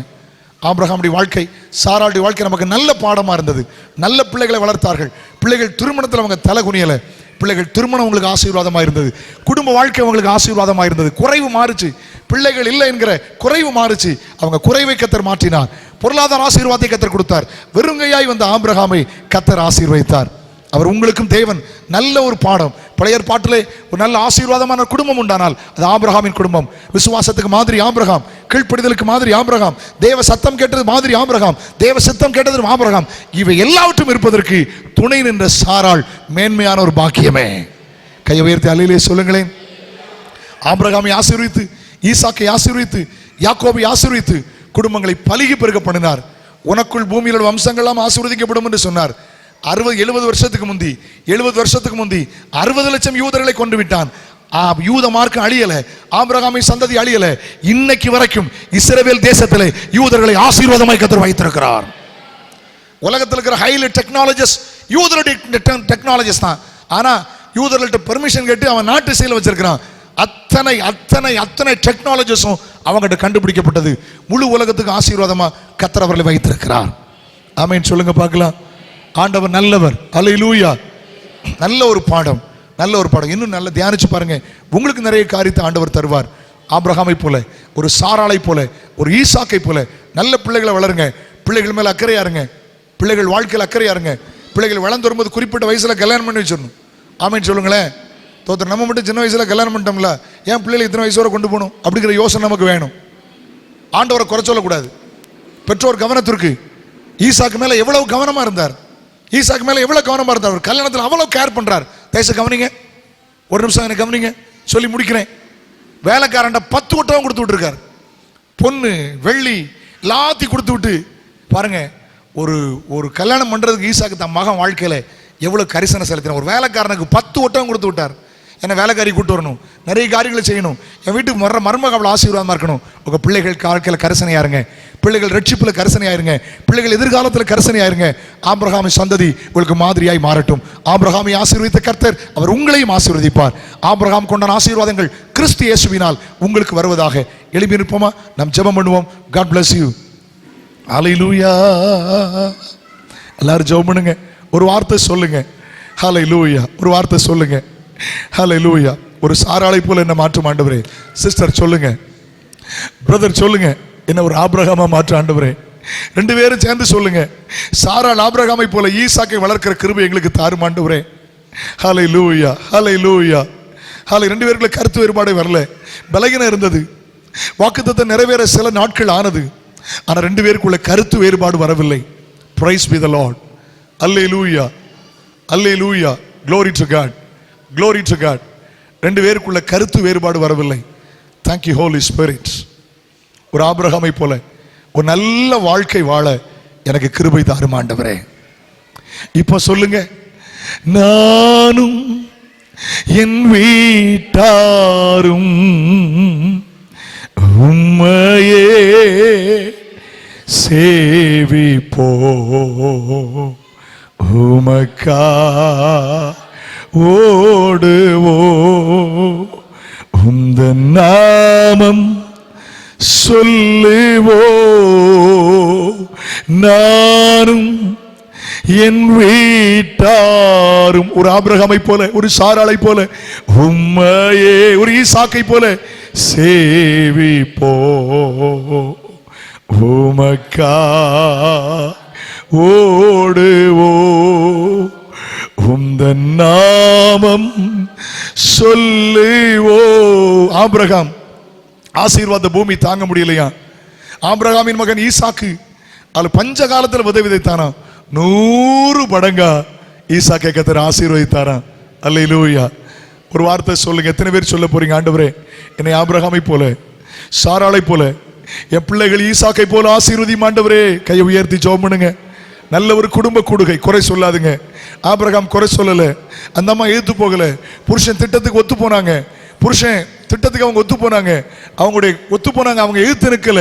ஆபிரகாமுடைய வாழ்க்கை, சாராளுடைய வாழ்க்கை நமக்கு நல்ல பாடமாக இருந்தது. நல்ல பிள்ளைகளை வளர்த்தார்கள். பிள்ளைகள் திருமணத்தில் அவங்க தலை குனியலை. பிள்ளைகள் திருமணம் உங்களுக்கு ஆசீர்வாதமாக இருந்தது. குடும்ப வாழ்க்கை உங்களுக்கு ஆசீர்வாதமாக இருந்தது. குறைவு மாறுச்சு, பிள்ளைகள் இல்லை என்கிற குறைவு மாறுச்சு. அவங்க குறைவை கர்த்தர் மாற்றினார். பொருளாதார ஆசீர்வாதத்தை கர்த்தர் கொடுத்தார். வெறுங்கையாய் வந்த ஆபிரகாமை கர்த்தர் ஆசீர்வதித்தார். அவர் உங்களுக்கும் தேவன் நல்ல ஒரு பாடம். பழைய பாட்டிலே ஒரு நல்ல ஆசீர்வாதமான குடும்பம் உண்டானால் அது ஆபிரகாமின் குடும்பம். விசுவாசத்துக்கு மாதிரி ஆபிரகாம், கீழ்ப்படிதலுக்கு மாதிரி ஆபிரகாம், தேவ சத்தம் கேட்டது மாதிரி ஆபிரகாம், தேவ சித்தம் கேட்டது ஆபிரகாம். இவை எல்லாவற்றும் இருப்பதற்கு துணை நின்ற சாராள் மேன்மையான ஒரு பாக்கியமே. கையை உயர்த்தி அல்லேலூயா சொல்லுங்களேன். ஆபிரகாமை ஆசீர்வித்து, ஈசாக்கை ஆசீர்வித்து, யாக்கோபை ஆசீர்வித்து குடும்பங்களை பலுகி பெருக பண்ணினார். உனக்குள் பூமியில வம்சங்கள்லாம் ஆசீர்வதிக்கப்படும் என்று சொன்னார். 70 வருஷத்துக்கு முந்தி 60 லட்சம் யூதர்களை கொண்டு விட்டான். யூத மார்க்கம் அழியல, ஆபிரகாமை சந்ததி அழியல. இன்னைக்கு வரைக்கும் இஸ்ரவேல் தேசத்திலே யூதர்களை ஆசீர்வாதமாய் கர்த்தர் வைத்திருக்கிறார். உலகத்தில் இருக்கிற ஹைலி டெக்னாலஜிஸ் யூதருடைய டெக்னாலஜிஸ் தான். ஆனா யூதர்கள்ட்ட பெர்மிஷன் கேட்டு அவன் நாட்டு செயல் வச்சிருக்கிறான். அத்தனை அத்தனை அத்தனை டெக்னாலஜிஸும் அவங்ககிட்ட கண்டுபிடிக்கப்பட்டது. முழு உலகத்துக்கு ஆசீர்வாதமா கர்த்தர் அவர்களை வைத்திருக்கிறார். ஆமென் சொல்லுங்க பார்க்கலாம். ஆண்டவர் நல்லவர். அல்லேலூயா. நல்ல ஒரு பாடம், நல்ல ஒரு பாடம். இன்னும் நல்ல தியானிச்சு பாருங்க, உங்களுக்கு நிறைய காரியத்தை ஆண்டவர் தருவார். ஆபிரகாமை போல, ஒரு சாராளை போல, ஒரு ஈசாக்கை போல நல்ல பிள்ளைகளை வளருங்க. பிள்ளைகள் மேல அக்கறையா இருங்க, பிள்ளைகள் வாழ்க்கையில் அக்கறையா இருங்க. பிள்ளைகள் வளர்ந்து வரும்போது குறிப்பிட்ட வயசுல கல்யாணம் பண்ணி வச்சிடணும். ஆமென் சொல்லுங்களேன். தோத்தர் நம்ம மட்டும் சின்ன வயசுல கல்யாணம் பண்ணிட்டோம்ல, ஏன் பிள்ளைகளை இத்தனை வயசு வரை கொண்டு போகணும் அப்படிங்கிற யோசனை நமக்கு வேணும். ஆண்டவரை குறை சொல்லக்கூடாது. பெற்றோர் கவனத்திற்கு ஈசாக்கு மேல எவ்வளவு கவனமா இருந்தார், ஈசாக்கு மேல எவ்வளவு கவனமா இருந்தார். அவர் கல்யாணத்தில் அவ்வளவு கேர் பண்றார். தேச கவனிங்க, ஒரு நிமிஷம் எனக்கு கவனிங்க, சொல்லி முடிக்கிறேன். வேலைக்காரன் 10 ஒட்டகம் கொடுத்து விட்டுருக்கார். பொண்ணு வெள்ளி எல்லாத்தையும் கொடுத்து விட்டு பாருங்க. ஒரு கல்யாணம் பண்றதுக்கு ஈசாக்கு தன் மகன் வாழ்க்கையில எவ்வளவு கரிசனை செலுத்தின. ஒரு வேலைக்காரனுக்கு 10 ஒட்டகம் கொடுத்து விட்டார். என்ன வேலைக்காரி கூட்டு வரணும், நிறைய காரியங்களை செய்யணும், என் வீட்டுக்கு வர்ற மருமக அவ்வளோ ஆசீர்வாதமா இருக்கணும். உங்க பிள்ளைகள் வாழ்க்கையில கரிசனையா இருங்க. பிள்ளைகள் ரட்சிப்புல கரிசனையாயிருங்க, பிள்ளைகள் எதிர்காலத்தில் கரிசனையாயிருங்க. ஆபிரகாமின் சந்ததி உங்களுக்கு மாதிரியாய் மாறட்டும். ஆபிரகாமை ஆசீர்வதித்த கர்த்தர் அவர் உங்களையும் ஆசீர்வதிப்பார். ஆபிரகாம் கொண்ட ஆசீர்வாதங்கள் கிறிஸ்து இயேசுவினால் உங்களுக்கு வருவதாக. எழுப்பி இருப்போமா? நாம் ஜெபம் பண்ணுவோம். God bless you. ஹல்லேலூயா. எல்லாரும் ஜெபம் பண்ணுங்க. ஒரு வார்த்தை சொல்லுங்க. ஹல்லேலூயா. ஒரு வார்த்தை சொல்லுங்க. ஹல்லேலூயா. ஒரு சாராளை போல என்ன மாற்றும் ஆண்டவரே. சிஸ்டர் சொல்லுங்க, பிரதர் சொல்லுங்க, என்ன ஒரு ஆபிரகாமா மாற்று ஆண்டவரே. ரெண்டு பேரும் சேர்ந்து சொல்லுங்க, சாராள் ஆபிரகாமை போல ஈசாக்கை வளர்க்கிற கிருபை எங்களுக்கு தாரும் ஆண்டவரே. ஹல்லேலூயா. ஹல்லேலூயா. ரெண்டு பேருக்குள்ள கருத்து வேறுபாடு வரல, பலகீனம் இருந்தது. வாக்குத்தத்தை நிறைவேற சில நாட்கள் ஆனது, ஆனா ரெண்டு பேருக்குள்ள கருத்து வேறுபாடு வரவில்லை. Praise be the Lord. Hallelujah. Hallelujah. Glory to God. Glory to God. ரெண்டு பேருக்குள்ள கருத்து வேறுபாடு வரவில்லை. Thank you Holy Spirit. ஒரு ஆபிரகாமை போல ஒரு நல்ல வாழ்க்கை வாழ எனக்கு கிருபை தாரும் ஆண்டவரே. இப்ப சொல்லுங்க, நானும் என் வீட்டாரும் உம்மையே சேவிப்போ, உமக்கா ஓடுவோ, உந்த நாமம் சொல்லுவோ, நானும் என் வீட்டாரும். ஒரு ஆபிரகாமை போல, ஒரு சாராளை போல, உம்மையே ஒரு ஈசாக்கை போல சேவிப்போ, உமக்கா ஓடுவோ, உந்த நாமம் சொல்லுவோ. ஆபிரகாம் ஆசீர்வாத பூமி தாங்க முடியலையா? ஆபிரகாமின் மகன் ஈசாக்கு அது பஞ்ச காலத்தில் விதை விதைத்தானா, 100 மடங்கா ஈசாக்கை கர்த்தர் ஆசீர்வதித்தாரா. அல்லேலூயா. ஒரு வார்த்தை சொல்லுங்க, எத்தனை பேர் சொல்ல போறீங்க, ஆண்டவரே என்னை ஆபிரகாமை போல சாராளை போல என் பிள்ளைகள் ஈசாக்கை போல ஆசீர்வதியும் ஆண்டவரே. கையை உயர்த்தி ஜெபம் பண்ணுங்க. நல்ல ஒரு குடும்ப கூடுகை, குறை சொல்லாதுங்க. ஆபிரகாம் குறை சொல்லல, அந்த அம்மா எதிர்த்து போகல. புருஷன் திட்டத்துக்கு ஒத்து போனாங்க, புருஷன் திட்டத்துக்கு அவங்க ஒத்து போனாங்க, அவங்களுடைய ஒத்து போனாங்க, அவங்க எதிர்த்து நிற்கல.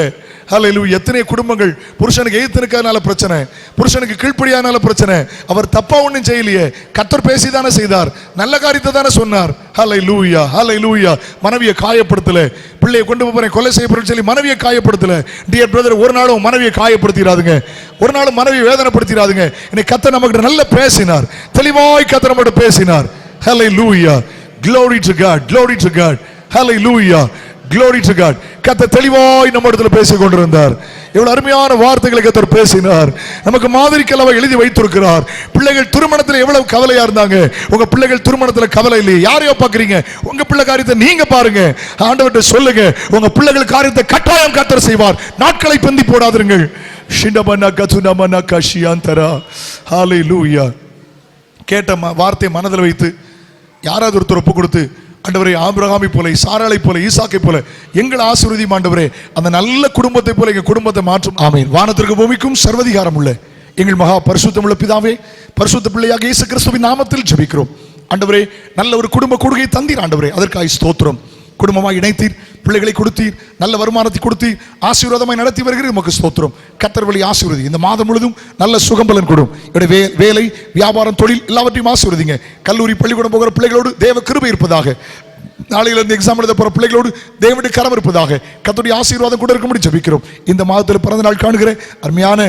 ஹல்லேலூயா. எத்தனை குடும்பங்கள் புருஷனுக்கு எதிர்த்து நிற்காதனால பிரச்சனை, புருஷனுக்கு கீழ்ப்படியாதனால பிரச்சனை. அவர் தப்பா ஒன்றும் செய்யலையே, கர்த்தர் பேசிதானே செய்தார், நல்ல காரியத்தை தானே சொன்னார். ஹல்லேலூயா. ஹல்லேலூயா. மனைவியை காயப்படுத்தல, பிள்ளையை கொண்டு போறேன் கொலை செய்யப்படுன்னு சொல்லி மனைவியை காயப்படுத்தல. டியர் பிரதர், ஒரு நாளும் மனைவியை காயப்படுத்திடாதுங்க, ஒரு நாளும் மனைவியை வேதனைப்படுத்திடாதுங்க. இன்னைக்கு கர்த்தர் நமக்கு நல்ல பேசினார், தெளிவாய் கர்த்தர் நம்மகிட்ட பேசினார். ஹல்லேலூயா. Glory to God. Glory to God. Hallelujah. Glory to God. கர்த்தர் தெளிவாய் நம்ம இடத்துல பேசிக் கொண்டிருந்தார். எவ்வளவு அருமையான வார்த்தைகளை கர்த்தர் பேசினார், நமக்கு மாதிரிக்கெல்லாம் எழுதி வைத்திருக்கிறார். பிள்ளைகள் திருமணத்தில் எவ்வளவு கவலையா இருந்தாங்க, உங்க பிள்ளைகள் திருமணத்தில் கவலை இல்லையே. யாரையோ பாக்குறீங்க, உங்க பிள்ளை காரியத்தை நீங்க பாருங்க. ஆண்டவர்கிட்ட சொல்லுங்க, உங்க பிள்ளைகள் காரியத்தை கட்டாயம் கர்த்தர் செய்வார். நாட்களை பந்தி போடாதீர்கள். ஷிண்டபனா கசுனமனா கஷியாந்தரா. ஹல்லேலூயா. கேட்ட வார்த்தையை மனதில் வைத்து யாராவது ஒருத்தர் ஒப்பு கொடுத்து, ஆண்டவரே ஆபிரகாமை போல சாராளை போல ஈசாக்கை போல எங்களை ஆசீர்வதியும் ஆண்டவரே, அந்த நல்ல குடும்பத்தை போல எங்க குடும்பத்தை மாற்றும். ஆமென். வானத்திற்கு பூமிக்கும் சர்வதிகாரம் உள்ள எங்கள் மகா பரிசுத்தமுள்ள பிதாவே, பரிசுத்த பிள்ளையாக இயேசு கிறிஸ்துவின் நாமத்தில் ஜெபிக்கிறோம். ஆண்டவரே நல்ல ஒரு குடும்ப கூடுகை தந்தீர் ஆண்டவரே, அதற்காக ஸ்தோத்திரம். குடும்பமாய் இணைத்தீர், பிள்ளைகளை கொடுத்தீர், நல்ல வருமானத்தை கொடுத்தீர், ஆசீர்வாதமாய் நடத்தி வருகிறது உமக்கு ஸ்தோத்திரம். கர்த்தர் வழி ஆசீர்வதி. இந்த மாதம் முழுதும் நல்ல சுகம்பலன் கொடும். என்னுடைய வேலை, வியாபாரம், தொழில் எல்லாவற்றையும் ஆசீர்வதிங்க. கல்லூரி பள்ளிக்கூடம் போகிற பிள்ளைகளோடு தேவ கிருபை இருப்பதாக. நாளையிலிருந்து எக்ஸாம் எழுத போற பிள்ளைகளோடு தேவனுடைய கரம் இருப்பதாக. கர்த்தருடைய ஆசீர்வாதம் கூட இருக்கும்படி ஜெபிக்கிறோம். இந்த மாதத்தில் பிறந்த நாள் காணுகிற அருமையான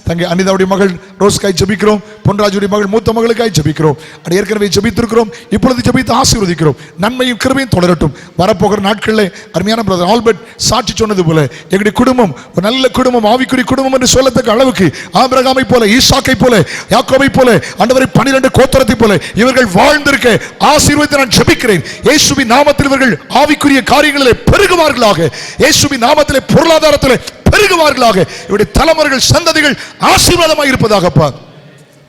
தங்கை அனிதாவுடைய மகள் ரோஸ்காய் ஜெபிக்கிறோம், பொன்ராஜுடைய மகள் மூத்த மகளுக்காய் ஜெபிக்கிறோம். அது ஏற்கனவே ஜெபித்திருக்கிறோம், இப்பொழுது ஜெபித்து ஆசீர்வதிக்கிறோம். நன்மையும் கிருபையும் தொடரட்டும். வரப்போகிற நாட்களில் அருமையான பிரதர் ஆல்பர்ட் சாட்சி சொன்னது போல எங்களுடைய குடும்பம் ஒரு நல்ல குடும்பம், ஆவிக்குரிய குடும்பம் என்று சொல்லத்தக்க அளவுக்கு ஆபிரகாமை போல ஈசாக்கை போல யாக்கோபை போல ஆண்டவரை 12 கோத்திரத்தை போல இவர்கள் வாழ்ந்திருக்க ஆசீர்வதித்து நான் ஜெபிக்கிறேன். இயேசுவின் நாமத்தில் இவர்கள் ஆவிக்குரிய காரியங்களிலே பெருகுவார்களாக, இயேசுவின் நாமத்திலே பொருளாதாரத்திலே பெருகுவார்களாக, இவருடைய தலைமுறைகள் சந்ததிகள் ஆசீர்வாதமாக இருப்பதாகப்பா.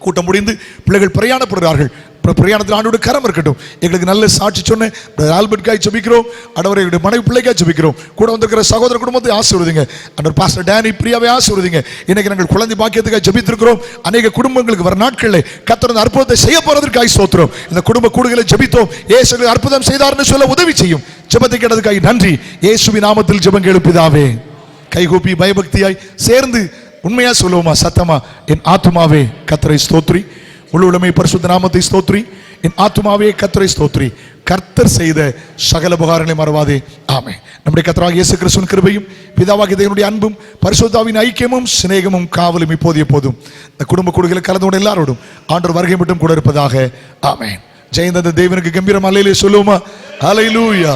கூட்டம் முடிந்து பிள்ளைகள் பிரயாணப்படுகிறார்கள், பிரயாணத்தில் ஆண்டோட கரம் இருக்கட்டும். எங்களுக்கு நல்ல சாட்சி சொன்ன ஆல்பர்ட்காய் ஜெபிக்கிறோம், ஆண்டவரே எங்களுடைய மனைவி பிள்ளைக்காய் ஜெபிக்கிறோம். கூட வந்திருக்கிற சகோதர குடும்பத்தை ஆசீர்வதிங்க. ஆண்டவர் பாஸ்டர் டேனி பிரியாவை ஆசீர்வதிங்க. இன்னைக்கு நாங்கள் குழந்தை பாக்கியத்துக்காக ஜெபித்திருக்கிறோம். அநேக குடும்பங்களுக்கு வர நாட்களில் கர்த்தர் அற்புதத்தை செய்ய போறதற்காக ஸ்தோத்திரம். இந்த குடும்ப கூடுகளை ஜெபித்தோம், இயேசு அற்புதம் செய்தார்னு சொல்ல உதவி செய்யும். ஜெபத்தை கேட்டதுக்காக நன்றி. இயேசுவின் நாமத்தில் ஜெபம் கேளு பிதாவே. கைகூப்பி பயபக்தியாய் சேர்ந்து உண்மையா சொல்லுவோமா? சத்தமா, என் ஆத்துமாவே கர்த்தரை ஸ்தோத்ரி, உள்ளுளமே பரிசுத்த நாமத்தை ஸ்தோத்ரி, என் ஆத்துமாவே கர்த்தரை ஸ்தோத்ரி, கர்த்தர் செய்த சகல உபகாரங்களை மறவாதே. ஆமென். நம்முடைய கர்த்தராகிய இயேசு கிறிஸ்துவின் கிருபையும் பிதாவாகிய தேவனுடைய அன்பும் பரிசுத்தாவின் ஐக்கியமும் சிநேகமும் காவலும் இப்போது எப்போதும் இந்த குடும்ப கூடுகளை கலந்து கொண்ட எல்லாரோடும் ஆண்டவர் வருகை மட்டும் கூட இருப்பதாக. ஆமென். ஜெயந்த தேவனுக்கு கம்பீரம் அல்லையிலே சொல்லுவோமா? ஹல்லேலூயா.